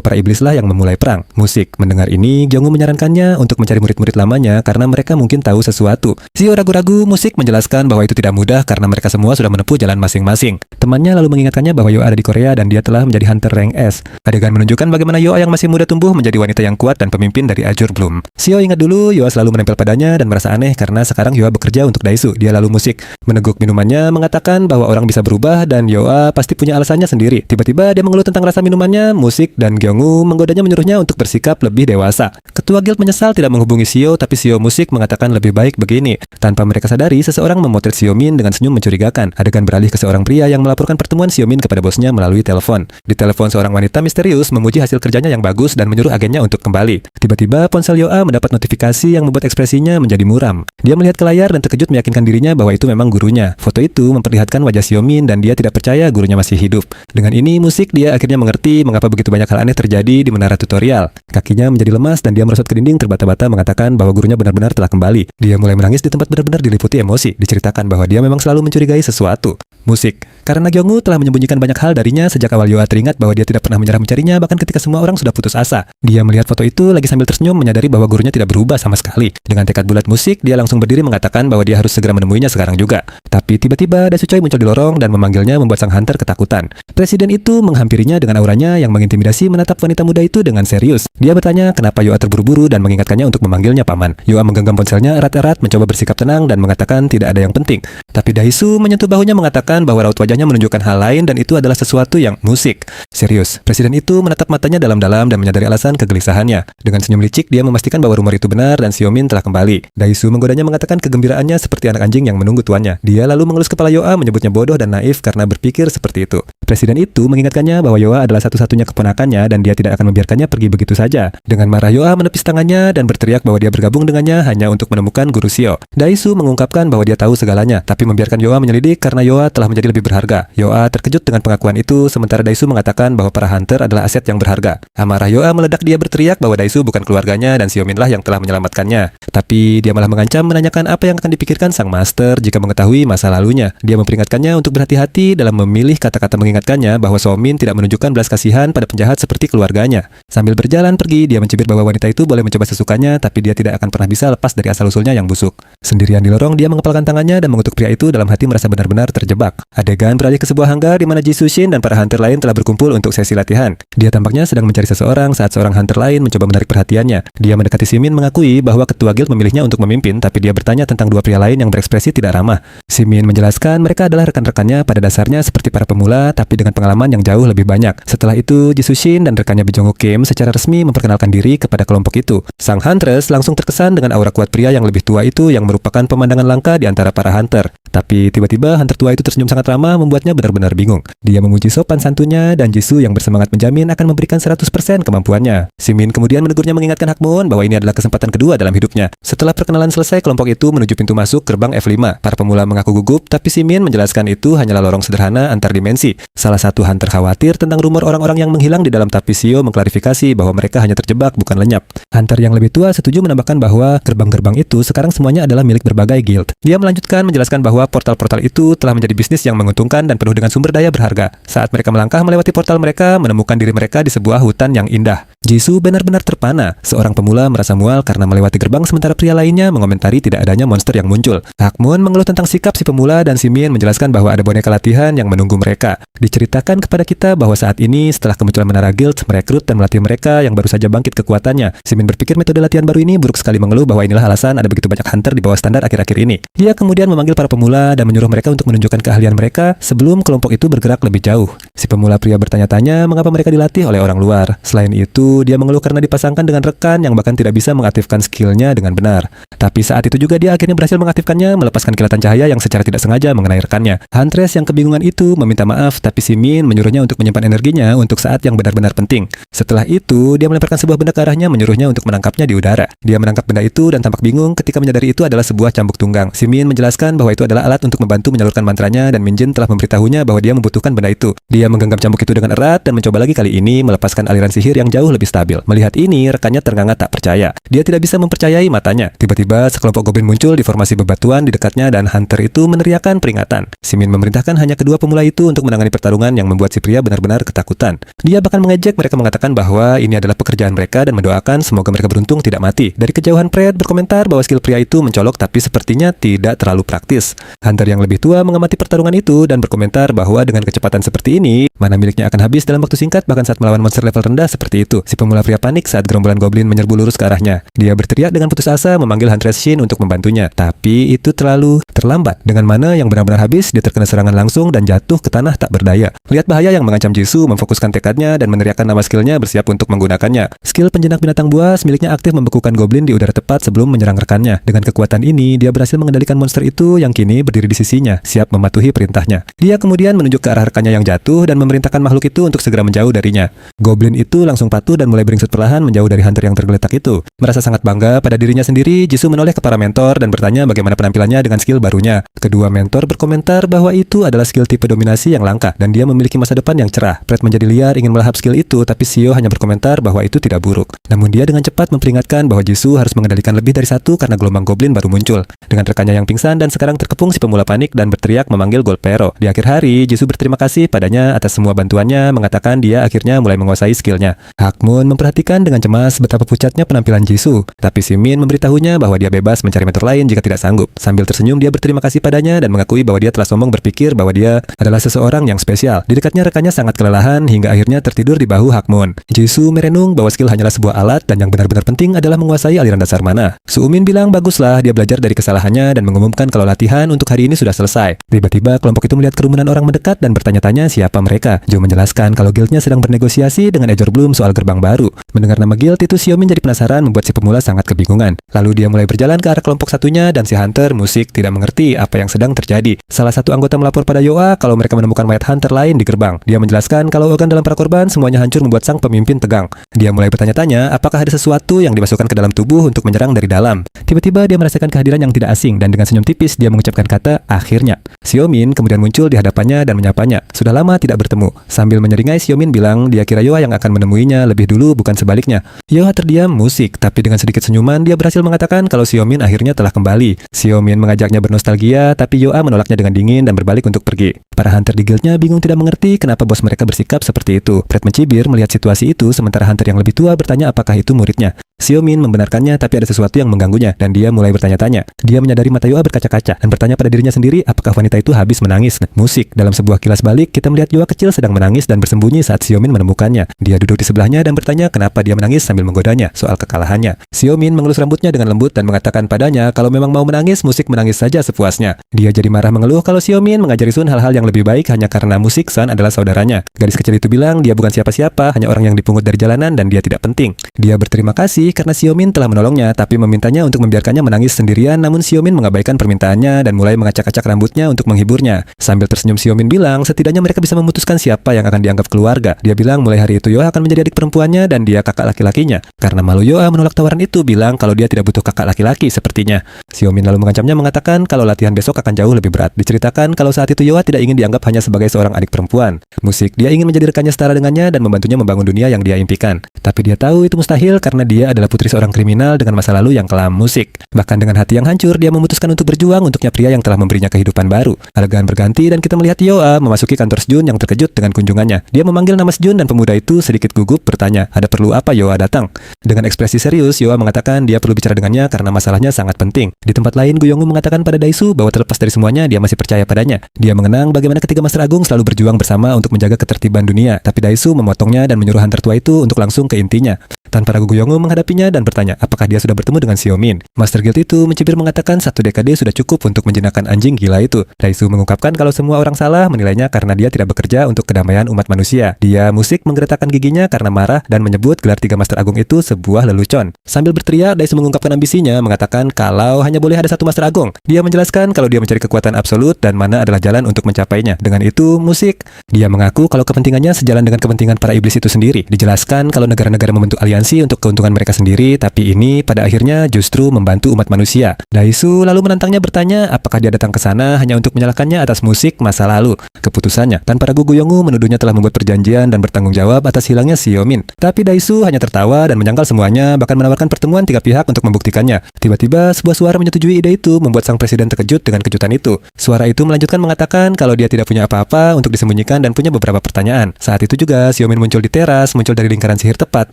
[SPEAKER 1] para iblislah yang memulai perang. Musik mendengar ini, Gyeongwoo menyarankannya untuk mencari murid-murid lamanya karena mereka mungkin tahu sesuatu. Xiao ragu-ragu, musik menjelaskan bahwa itu tidak mudah karena mereka semua sudah menempuh jalan masing-masing. Temannya lalu mengingatkannya bahwa Yoa ada di Korea dan dia telah menjadi hunter rank S. Adegan menunjukkan bagaimana Yoa yang masih muda tumbuh menjadi wanita yang kuat dan pemimpin dari Azure Bloom. Xiao ingat dulu Yoa selalu menempel padanya dan merasa aneh karena sekarang Yoa bekerja untuk Dai Su. Dia lalu musik meneguk minumannya, mengatakan bahwa orang bisa berubah dan Yoa pasti punya alasannya sendiri. Tiba-tiba dia mengeluh tentang rasa minumannya. Musik dan Gyeongwoo menggodanya menyuruhnya untuk bersikap lebih dewasa. Ketua guild menyesal tidak menghubungi Xiao, tapi Xiao musik mengatakan lebih baik begini. Tanpa mereka sadari, seseorang memotret Xiaomin dengan senyum mencurigakan. Adegan beralih ke seorang pria yang melaporkan pertemuan Xiaomin kepada bosnya melalui telepon. Di telepon, seorang wanita misterius memuji hasil kerjanya yang bagus dan menyuruh agennya untuk kembali. Tiba-tiba ponsel Yoa mendapat notifikasi yang membuat ekspresinya menjadi muram. Dia melihat ke layar dan terkejut meyakinkan dirinya bahwa itu memang gurunya. Foto itu memperlihatkan wajah Xiaomin dan dia tidak percaya gurunya masih hidup. Dengan ini, musik dia akhirnya mengerti mengapa begitu banyak hal aneh terjadi di menara tutorial. Kakinya menjadi lemas dan dia merosot ke dinding terbata-bata mengatakan bahwa gurunya benar-benar telah kembali. Dia mulai menangis di tempat benar-benar diliputi emosi. Diceritakan bahwa dia memang selalu mencurigai sesuatu. Musik. Karena Gyeongwoo telah menyembunyikan banyak hal darinya sejak awal, Yoa teringat bahwa dia tidak pernah menyerah mencarinya bahkan ketika semua orang sudah putus asa. Dia melihat foto itu lagi sambil tersenyum menyadari bahwa gurunya tidak berubah sama sekali. Dengan tekad bulat musik, dia langsung berdiri mengatakan bahwa dia harus segera menemuinya sekarang juga. Tapi tiba-tiba Dai Su Choi muncul di lorong dan memanggilnya membuat sang hunter ketakutan. Presiden itu menghampirinya dengan auranya yang mengintimidasi menatap wanita muda itu dengan serius. Dia bertanya kenapa Yoa terburu-buru dan mengingatkannya untuk memanggilnya paman. Yoa menggenggam ponselnya erat-erat mencoba bersikap tenang dan mengatakan tidak ada yang penting. Tapi Dai Su menyentuh bahunya mengatakan bahwa raut wajahnya menunjukkan hal lain dan itu adalah sesuatu yang musik. Serius, presiden itu menatap matanya dalam-dalam dan menyadari alasan kegelisahannya. Dengan senyum licik, dia memastikan bahwa rumor itu benar dan Xiaomin telah kembali. Dai Su menggodanya mengatakan kegembiraannya seperti anak anjing yang menunggu tuannya. Dia lalu mengelus kepala Yoa menyebutnya bodoh dan naif karena berpikir seperti itu. Presiden itu mengingatkannya bahwa Yoa adalah satu-satunya keponakannya dan dia tidak akan membiarkannya pergi begitu saja. Dengan marah, Yoa menepis tangannya dan berteriak bahwa dia bergabung dengannya hanya untuk menemukan guru Xiao. Dai Su mengungkapkan bahwa dia tahu segalanya, tapi membiarkan Yoa menyelidik karena Yoa telah menjadi lebih berharga. Yoa terkejut dengan pengakuan itu, sementara Dai Su mengatakan bahwa para hunter adalah aset yang berharga. Amarah Yoa meledak, dia berteriak bahwa Dai Su bukan keluarganya dan Xiaomin lah yang telah menyelamatkannya. Tapi dia malah mengancam menanyakan apa yang akan dipikirkan sang master jika mengetahui masa lalunya. Dia memperingatkannya untuk berhati-hati dalam memilih kata-kata mengingatkannya bahwa Xiaomin tidak menunjukkan belas kasihan pada penjahat seperti keluarganya. Sambil berjalan pergi, dia mencibir bahwa wanita itu boleh mencoba sesukanya, tapi dia tidak akan pernah bisa lepas dari asal-usulnya yang busuk. Sendirian di lorong, dia mengepalkan tangannya dan mengutuk pria itu dalam hati merasa benar-benar terjebak. Adegan beralih ke sebuah hanggar di mana Ji Sushin dan para hunter lain telah berkumpul untuk sesi latihan. Dia tampaknya sedang mencari seseorang saat seorang hunter lain mencoba menarik perhatiannya. Dia mendekati Simin mengakui bahwa ketua guild memilihnya untuk memimpin, tapi dia bertanya tentang dua pria lain yang berekspresi tidak ramah. Simin menjelaskan mereka adalah rekan-rekannya pada dasarnya seperti para pemula, tapi dengan pengalaman yang jauh lebih banyak. Setelah itu, Ji Sushin dan rekannya Bijongho Kim secara resmi memperkenalkan diri kepada kelompok itu. Sang huntress langsung terkesan dengan aura kuat pria yang lebih tua itu yang merupakan pemandangan langka di antara para hunter. Tapi tiba-tiba hunter tua itu tersenyum sangat ramah membuatnya benar-benar bingung. Dia memuji sopan santunnya dan Jisoo yang bersemangat menjamin akan memberikan 100% kemampuannya. Simin kemudian menegurnya mengingatkan Hakmon bahwa ini adalah kesempatan kedua dalam hidupnya. Setelah perkenalan selesai, kelompok itu menuju pintu masuk gerbang F5. Para pemula mengaku gugup, tapi Simin menjelaskan itu hanyalah lorong sederhana antar dimensi. Salah satu hunter khawatir tentang rumor orang-orang yang menghilang di dalam, tapi Sio mengklarifikasi bahwa mereka hanya terjebak, bukan lenyap. Hunter yang lebih tua setuju menambahkan bahwa gerbang-gerbang itu sekarang semuanya adalah milik berbagai guild. Dia melanjutkan menjelaskan bahwa portal-portal itu telah menjadi bisnis yang menguntungkan dan penuh dengan sumber daya berharga. Saat mereka melangkah melewati portal, mereka menemukan diri mereka di sebuah hutan yang indah. Jisoo benar-benar terpana. Seorang pemula merasa mual karena melewati gerbang, sementara pria lainnya mengomentari tidak adanya monster yang muncul. Hakmon mengeluh tentang sikap si pemula dan Simin menjelaskan bahwa ada boneka latihan yang menunggu mereka. Diceritakan kepada kita bahwa saat ini setelah kemunculan menara guild, merekrut dan melatih mereka yang baru saja bangkit kekuatannya. Simin berpikir metode latihan baru ini buruk sekali, mengeluh bahwa inilah alasan ada begitu banyak hunter di bawah standar akhir-akhir ini. Dia kemudian memanggil para pemula dan menyuruh mereka untuk menunjukkan keahlian mereka sebelum kelompok itu bergerak lebih jauh. Si pemula pria bertanya-tanya mengapa mereka dilatih oleh orang luar. Selain itu, dia mengeluh karena dipasangkan dengan rekan yang bahkan tidak bisa mengaktifkan skillnya dengan benar. Tapi saat itu juga dia akhirnya berhasil mengaktifkannya, melepaskan kilatan cahaya yang secara tidak sengaja mengenai rekannya. Huntress yang kebingungan itu meminta maaf, tapi Simin menyuruhnya untuk menyimpan energinya untuk saat yang benar-benar penting. Setelah itu, dia melemparkan sebuah benda ke arahnya, menyuruhnya untuk menangkapnya di udara. Dia menangkap benda itu dan tampak bingung ketika menyadari itu adalah sebuah cambuk tunggang. Simin menjelaskan bahwa itu adalah alat untuk membantu menyalurkan mantranya dan Minjin telah memberitahunya bahwa dia membutuhkan benda itu. Dia menggenggam cambuk itu dengan erat dan mencoba lagi, kali ini melepaskan aliran sihir yang jauh lebih stabil. Melihat ini, rekannya ternganga tak percaya. Dia tidak bisa mempercayai matanya. Tiba-tiba sekelompok goblin muncul di formasi bebatuan di dekatnya dan hunter itu meneriakkan peringatan. Simin memerintahkan hanya kedua pemula itu untuk menangani pertarungan yang membuat si pria benar-benar ketakutan. Dia bahkan mengejek mereka, mengatakan bahwa ini adalah pekerjaan mereka dan mendoakan semoga mereka beruntung tidak mati. Dari kejauhan, Fred berkomentar bahwa skill pria itu mencolok tapi sepertinya tidak terlalu praktis. Hunter yang lebih tua mengamati pertarungan itu dan berkomentar bahwa dengan kecepatan seperti ini, mana miliknya akan habis dalam waktu singkat bahkan saat melawan monster level rendah seperti itu. Si pemula pria panik saat gerombolan goblin menyerbu lurus ke arahnya. Dia berteriak dengan putus asa memanggil Huntress Shin untuk membantunya, tapi itu terlalu terlambat. Dengan mana yang benar-benar habis, dia terkena serangan langsung dan jatuh ke tanah tak berdaya. Melihat bahaya yang mengancam Jisoo, memfokuskan tekadnya dan meneriakkan nama skillnya, bersiap untuk menggunakannya. Skill penjinak binatang buas miliknya aktif membekukan goblin di udara tepat sebelum menyerang rekannya. Dengan kekuatan ini, dia berhasil mengendalikan monster itu yang kini berdiri di sisinya, siap mematuhi perintahnya. Dia kemudian menunjuk ke arah rekannya yang jatuh dan memerintahkan makhluk itu untuk segera menjauh darinya. Goblin itu langsung patuh dan mulai beringsut perlahan menjauh dari hunter yang tergeletak itu. Merasa sangat bangga pada dirinya sendiri, Jisoo menoleh ke para mentor dan bertanya bagaimana penampilannya dengan skill barunya. Kedua mentor berkomentar bahwa itu adalah skill tipe dominasi yang langka dan dia memiliki masa depan yang cerah. Fred menjadi liar ingin melahap skill itu, tapi Sio hanya berkomentar bahwa itu tidak buruk. Namun dia dengan cepat memperingatkan bahwa Jisoo harus mengendalikan lebih dari satu karena gelombang goblin baru muncul. Dengan rekannya yang pingsan dan sekarang terkepung, si pemula panik dan berteriak memanggil Golpero. Di akhir hari, Jisoo berterima kasih padanya atas semua bantuannya, mengatakan dia akhirnya mulai menguasai skillnya. Hakmon memperhatikan dengan cemas betapa pucatnya penampilan Jisoo, tapi Simin memberitahunya bahwa dia bebas mencari mentor lain jika tidak sanggup. Sambil tersenyum, dia berterima kasih padanya dan mengakui bahwa dia telah sombong berpikir bahwa dia adalah seseorang yang spesial. Di dekatnya, rekannya sangat kelelahan hingga akhirnya tertidur di bahu Hakmon. Jisoo merenung bahwa skill hanyalah sebuah alat dan yang benar-benar penting adalah menguasai aliran dasar mana. Suumin bilang baguslah, dia belajar dari kesalahannya dan mengumumkan kalau latihan untuk hari ini sudah selesai. Tiba-tiba kelompok itu melihat kerumunan orang mendekat dan bertanya-tanya siapa mereka. Joe menjelaskan kalau guildnya sedang bernegosiasi dengan Azure Bloom soal gerbang baru. Mendengar nama guild itu, Xiaomin jadi penasaran, membuat si pemula sangat kebingungan. Lalu dia mulai berjalan ke arah kelompok satunya dan si hunter musik tidak mengerti apa yang sedang terjadi. Salah satu anggota melapor pada Yoa kalau mereka menemukan mayat hunter lain di gerbang. Dia menjelaskan kalau organ dalam para korban semuanya hancur, membuat sang pemimpin tegang. Dia mulai bertanya-tanya apakah ada sesuatu yang dimasukkan ke dalam tubuh untuk menyerang dari dalam. Tiba-tiba dia merasakan kehadiran yang tidak asing dan dengan senyum tipis dia mengucapkan kata akhirnya. Xiaomin kemudian muncul di hadapannya dan menyapanya. Sudah lama tidak bertemu. Sambil menyeringai, Xiaomin bilang dia kira Yoa yang akan menemuinya lebih dulu, bukan sebaliknya. Yoa terdiam musik, tapi dengan sedikit senyuman dia berhasil mengatakan kalau Xiaomin akhirnya telah kembali. Xiaomin mengajaknya bernostalgia, tapi Yoa menolaknya dengan dingin dan berbalik untuk pergi. Para hunter di guildnya bingung tidak mengerti kenapa bos mereka bersikap seperti itu. Fred mencibir melihat situasi itu, sementara hunter yang lebih tua bertanya apakah itu muridnya. Xiaomin membenarkannya, tapi ada sesuatu yang mengganggunya dan dia mulai bertanya-tanya. Dia menyadari mata Yoa berkaca-kaca dan bertanya pada dirinya sendiri apakah wanita itu habis menangis. Musik, dalam sebuah kilas balik kita melihat Yoa kecil sedang menangis dan bersembunyi saat Xiaomin menemukannya. Dia duduk di sebelahnya dan bertanya kenapa dia menangis sambil menggodanya soal kekalahannya. Xiaomin mengelus rambutnya dengan lembut dan mengatakan padanya kalau memang mau menangis, musik menangis saja sepuasnya. Dia jadi marah mengeluh kalau Xiaomin mengajari Sun hal-hal yang lebih baik hanya karena musik Sun adalah saudaranya. Gadis kecil itu bilang dia bukan siapa-siapa, hanya orang yang dipungut dari jalanan dan dia tidak penting. Dia berterima kasih sedih karena Xiaomin telah menolongnya, tapi memintanya untuk membiarkannya menangis sendirian, namun Xiaomin mengabaikan permintaannya dan mulai mengacak-acak rambutnya untuk menghiburnya. Sambil tersenyum, Xiaomin bilang, setidaknya mereka bisa memutuskan siapa yang akan dianggap keluarga. Dia bilang mulai hari itu Yoa akan menjadi adik perempuannya dan dia kakak laki-lakinya. Karena malu, Yoa menolak tawaran itu, bilang kalau dia tidak butuh kakak laki-laki sepertinya. Xiaomin lalu mengancamnya, mengatakan kalau latihan besok akan jauh lebih berat. Diceritakan kalau saat itu Yoa tidak ingin dianggap hanya sebagai seorang adik perempuan. Musik, dia ingin menjadi rekannya setara dengannya dan membantunya membangun dunia yang dia impikan. Tapi dia tahu itu mustahil karena dia adalah putri seorang kriminal dengan masa lalu yang kelam. Musik, bahkan dengan hati yang hancur, dia memutuskan untuk berjuang untuknya pria yang telah memberinya kehidupan baru. Adegan berganti dan kita melihat Yoa memasuki kantor Sejun yang terkejut dengan kunjungannya. Dia memanggil nama Sejun dan pemuda itu sedikit gugup bertanya, ada perlu apa Yoa datang? Dengan ekspresi serius, Yoa mengatakan dia perlu bicara dengannya karena masalahnya sangat penting. Di tempat lain, Gu Yongwoo mengatakan pada Daisu bahwa terlepas dari semuanya, dia masih percaya padanya. Dia mengenang bagaimana ketiga Master Agung selalu berjuang bersama untuk menjaga ketertiban dunia, tapi Daisu memotongnya dan menyuruh hunter tua itu untuk langsung ke intinya. Tanpa ragu, Gu Yongwoo menghadapinya dan bertanya apakah dia sudah bertemu dengan Xiaomin. Master Guild itu mencibir mengatakan 1 dekade sudah cukup untuk menjinakkan anjing gila itu. Daisu mengungkapkan kalau semua orang salah menilainya karena dia tidak bekerja untuk kedamaian umat manusia. Dia musik menggeretakkan giginya karena marah dan menyebut gelar 3 Master Agung itu sebuah lelucon. Sambil berteriak, Daisu mengungkapkan ambisinya, mengatakan kalau hanya boleh ada 1 Master Agung. Dia menjelaskan kalau dia mencari kekuatan absolut dan mana adalah jalan untuk mencapainya. Dengan itu, musik, dia mengaku kalau kepentingannya sejalan dengan kepentingan para iblis itu sendiri. Dijelaskan kalau negara-negara membentuk aliansi untuk keuntungan mereka sendiri, tapi ini pada akhirnya justru membantu umat manusia. Daisu lalu menantangnya bertanya apakah dia datang ke sana hanya untuk menyalahkannya atas musik masa lalu. Keputusannya, tanpa ragu Gu Yongwoo menuduhnya telah membuat perjanjian dan bertanggung jawab atas hilangnya Xiaomin. Tapi Daisu hanya tertawa dan menyangkal semuanya, bahkan menawarkan pertemuan 3 pihak untuk membuktikannya. Tiba-tiba sebuah suara menyetujui ide itu, membuat sang presiden terkejut dengan kejutan itu. Suara itu melanjutkan mengatakan kalau dia tidak punya apa-apa untuk disembunyikan dan punya beberapa pertanyaan. Saat itu juga Xiaomin muncul di teras, muncul dari lingkaran sihir tepat,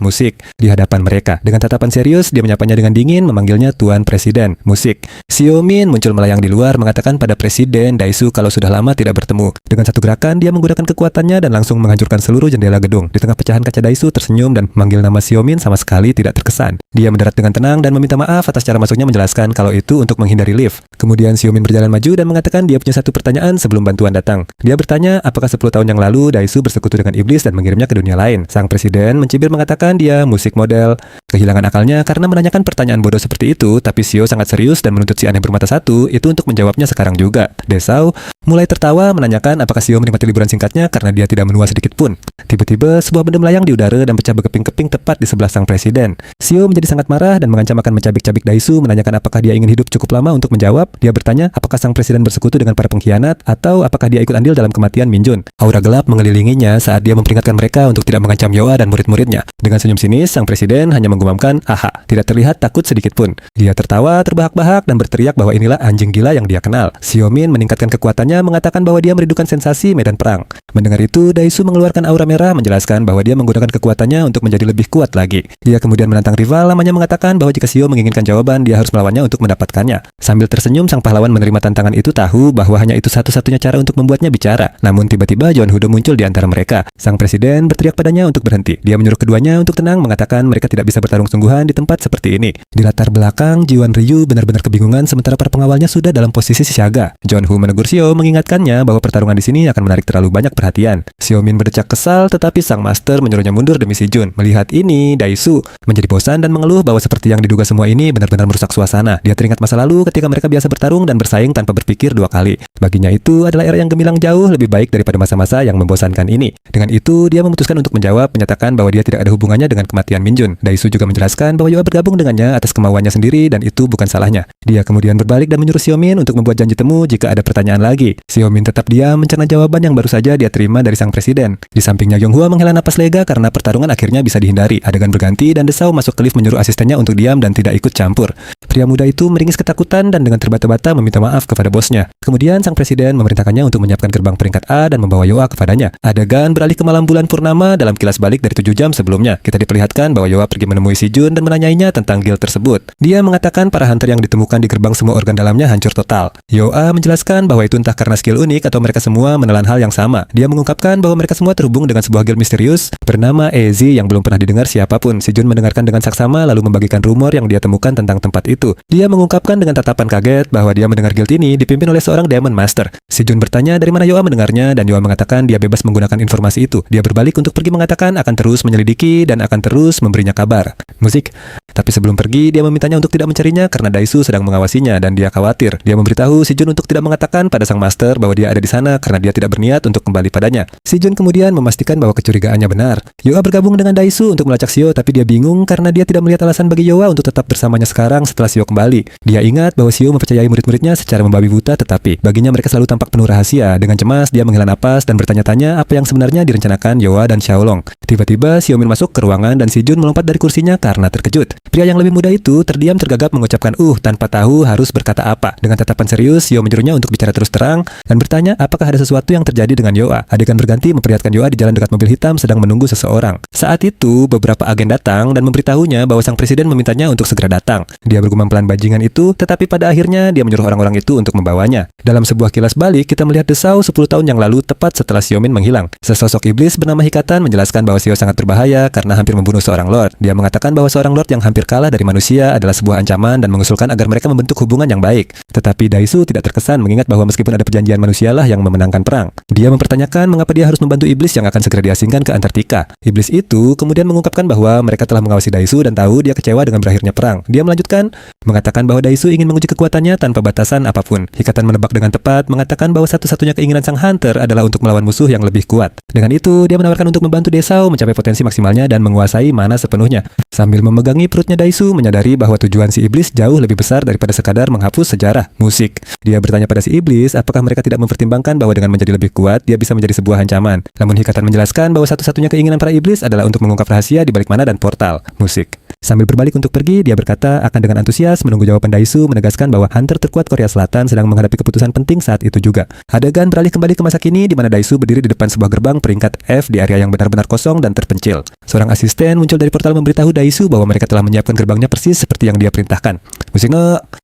[SPEAKER 1] musik, di hadapan mereka. Dengan tatapan serius, dia menyapanya dengan dingin, memanggilnya Tuan Presiden. Musik, Xiaomin muncul melayang di luar, mengatakan pada Presiden Daisu kalau sudah lama tidak bertemu. Dengan satu gerakan, dia menggunakan kekuatannya dan langsung menghancurkan seluruh jendela gedung. Di tengah pecahan kaca, Daisu tersenyum dan memanggil nama Xiaomin sama sekali tidak terkesan. Dia mendarat dengan tenang dan meminta maaf atas cara masuknya, menjelaskan kalau itu untuk menghindari lift. Kemudian Xiaomin berjalan maju dan mengatakan dia punya satu pertanyaan sebelum bantuan datang. Dia bertanya apakah 10 tahun yang lalu Daisu bersekutu dengan iblis dan mengirimnya ke dunia lain. Sang presiden mencibir mengatakan dia musik model. Kehilangan akalnya karena menanyakan pertanyaan bodoh seperti itu, tapi Xiao sangat serius dan menuntut si aneh bermata satu itu untuk menjawabnya sekarang juga. Desau mulai tertawa menanyakan apakah Xiao menikmati liburan singkatnya karena dia tidak menua sedikit pun. Tiba-tiba sebuah benda melayang di udara dan pecah berkeping-keping tepat di sebelah sang presiden. Xiao menjadi sangat marah dan mengancam akan mencabik-cabik Daisu, menanyakan apakah dia ingin hidup cukup lama untuk menjawab. Dia bertanya apakah sang presiden bersekutu dengan para pengkhianat atau apakah dia ikut andil dalam kematian Minjun. Aura gelap mengelilinginya saat dia memperingatkan mereka untuk tidak mengancam Yoa dan murid-muridnya. Dengan senyum sinis, sang presiden hanya menggumamkan, "Aha," tidak terlihat takut sedikit pun. Dia tertawa terbahak-bahak dan berteriak bahwa inilah anjing gila yang dia kenal. Xiaomin meningkatkan kekuatannya, mengatakan bahwa dia merindukan sensasi medan perang. Mendengar itu, Daisu mengeluarkan aura merah, menjelaskan bahwa dia menggunakan kekuatannya untuk menjadi lebih kuat lagi. Dia kemudian menantang rival lamanya, mengatakan bahwa jika Xiao menginginkan jawaban, dia harus melawannya untuk mendapatkannya. Sambil tersenyum, sang pahlawan menerima tantangan itu, tahu bahwa hanya itu satu-satunya cara untuk membuatnya bicara. Namun tiba-tiba John Hudo muncul di antara mereka. Sang presiden berteriak padanya untuk berhenti. Dia menyuruh keduanya untuk tenang, mengatakan mereka tidak bisa bertarung sungguhan di tempat seperti ini. Di latar belakang, Jiwan Ryu benar-benar kebingungan sementara para pengawalnya sudah dalam posisi siaga. John Hu menegur Xiao, mengingatkannya bahwa pertarungan di sini akan menarik terlalu banyak perhatian. Xiaomin berdecak kesal, tetapi sang master menyuruhnya mundur demi si Jun. Melihat ini, Daisu menjadi bosan dan mengeluh bahwa seperti yang diduga semua ini benar-benar merusak suasana. Dia teringat masa lalu ketika mereka biasa bertarung dan bersaing tanpa berpikir 2 kali. Baginya itu adalah era yang gemilang jauh lebih baik daripada masa-masa yang membosankan ini. Dengan itu, dia memutuskan untuk menjawab, menyatakan bahwa dia tidak ada hubungannya dengan kematian Minjun. Daisu juga menjelaskan bahwa Yoa bergabung dengannya atas kemauannya sendiri dan itu bukan salahnya. Dia kemudian berbalik dan menyuruh Xiaomin untuk membuat janji temu jika ada pertanyaan lagi. Xiaomin tetap diam mencerna jawaban yang baru saja dia terima dari sang presiden. Di sampingnya, Yonghua menghela napas lega karena pertarungan akhirnya bisa dihindari. Adegan berganti dan Desau masuk ke lift menyuruh asistennya untuk diam dan tidak ikut campur. Pria muda itu meringis ketakutan dan dengan terbata-bata meminta maaf kepada bosnya. Kemudian sang presiden memerintahkannya untuk menyiapkan gerbang peringkat A dan membawa Yoa kepadanya. Adegan beralih ke malam bulan purnama dalam kilas balik dari 7 jam sebelumnya. Kita diperlihatkan bahwa Yoa pergi menemui si Jun dan menanyainya tentang guild tersebut. Dia mengatakan para hunter yang ditemukan di gerbang semua organ dalamnya hancur total. Yoa menjelaskan bahwa itu entah karena skill unik atau mereka semua menelan hal yang sama. Dia mengungkapkan bahwa mereka semua terhubung dengan sebuah guild misterius bernama Ezi yang belum pernah didengar siapapun. Si Jun mendengarkan dengan saksama lalu membagikan rumor yang dia temukan tentang tempat itu. Dia mengungkapkan dengan tatapan kaget bahwa dia mendengar guild ini dipimpin oleh seorang Demon Master. Si Jun bertanya dari mana Yoa mendengarnya dan Yoa mengatakan dia bebas menggunakan informasi itu. Dia berbalik untuk pergi mengatakan akan terus menyelidiki dan akan terus terus memberinya kabar. Musik. Tapi sebelum pergi, dia memintanya untuk tidak mencarinya karena Daisu sedang mengawasinya dan dia khawatir. Dia memberitahu Si Jun untuk tidak mengatakan pada sang master bahwa dia ada di sana karena dia tidak berniat untuk kembali padanya. Si Jun kemudian memastikan bahwa kecurigaannya benar. Yoa bergabung dengan Daisu untuk melacak Shio, tapi dia bingung karena dia tidak melihat alasan bagi Yoa untuk tetap bersamanya sekarang setelah Shio kembali. Dia ingat bahwa Shio mempercayai murid-muridnya secara membabi buta, tetapi baginya mereka selalu tampak penuh rahasia. Dengan cemas, dia menghela napas dan bertanya-tanya apa yang sebenarnya direncanakan Yoa dan Xiaolong. Tiba-tiba, Xiaomin masuk ke ruangan dan Si Jun melompat dari kursinya karena terkejut. Pria yang lebih muda itu terdiam tergagap mengucapkan tanpa tahu harus berkata apa. Dengan tatapan serius, Xiao menyuruhnya untuk bicara terus terang dan bertanya apakah ada sesuatu yang terjadi dengan Yoa. Adegan berganti memperlihatkan Yoa di jalan dekat mobil hitam sedang menunggu seseorang. Saat itu, beberapa agen datang dan memberitahunya bahwa sang presiden memintanya untuk segera datang. Dia bergumam pelan bajingan itu, tetapi pada akhirnya dia menyuruh orang-orang itu untuk membawanya. Dalam sebuah kilas balik, kita melihat Desau 10 tahun yang lalu tepat setelah Xiaomin menghilang. Sesosok iblis bernama Hikatan menjelaskan bahwa Xiao sangat berbahaya karena hampir membunuh seorang lord. Dia mengatakan bahwa seorang lord yang hampir kalah dari manusia adalah sebuah ancaman dan mengusulkan agar mereka membentuk hubungan yang baik. Tetapi Daisu tidak terkesan mengingat bahwa meskipun ada perjanjian manusialah yang memenangkan perang. Dia mempertanyakan mengapa dia harus membantu iblis yang akan segera diasingkan ke Antartika. Iblis itu kemudian mengungkapkan bahwa mereka telah mengawasi Daisu dan tahu dia kecewa dengan berakhirnya perang. Dia melanjutkan mengatakan bahwa Daisu ingin menguji kekuatannya tanpa batasan apapun. Hikatan menebak dengan tepat mengatakan bahwa satu-satunya keinginan sang hunter adalah untuk melawan musuh yang lebih kuat. Dengan itu, dia menawarkan untuk membantu Desau mencapai potensi maksimalnya dan menguasai mana sepenuhnya. Sambil memegangi perutnya, Daisu menyadari bahwa tujuan si iblis jauh lebih besar daripada sekadar menghapus sejarah musik. Dia bertanya pada si iblis apakah mereka tidak mempertimbangkan bahwa dengan menjadi lebih kuat, dia bisa menjadi sebuah ancaman. Namun Hikatan menjelaskan bahwa satu-satunya keinginan para iblis adalah untuk mengungkap rahasia di balik mana dan portal musik. Sambil berbalik untuk pergi, dia berkata akan dengan antusias menunggu jawaban Daisu, menegaskan bahwa hunter terkuat Korea Selatan sedang menghadapi keputusan penting saat itu juga. Adegan beralih kembali ke masa kini di mana Daisu berdiri di depan sebuah gerbang peringkat F di area yang benar-benar kosong dan terpencil. Seorang asisten muncul dari portal memberitahu Daisu bahwa mereka telah menyiapkan gerbangnya persis seperti yang dia perintahkan. Musik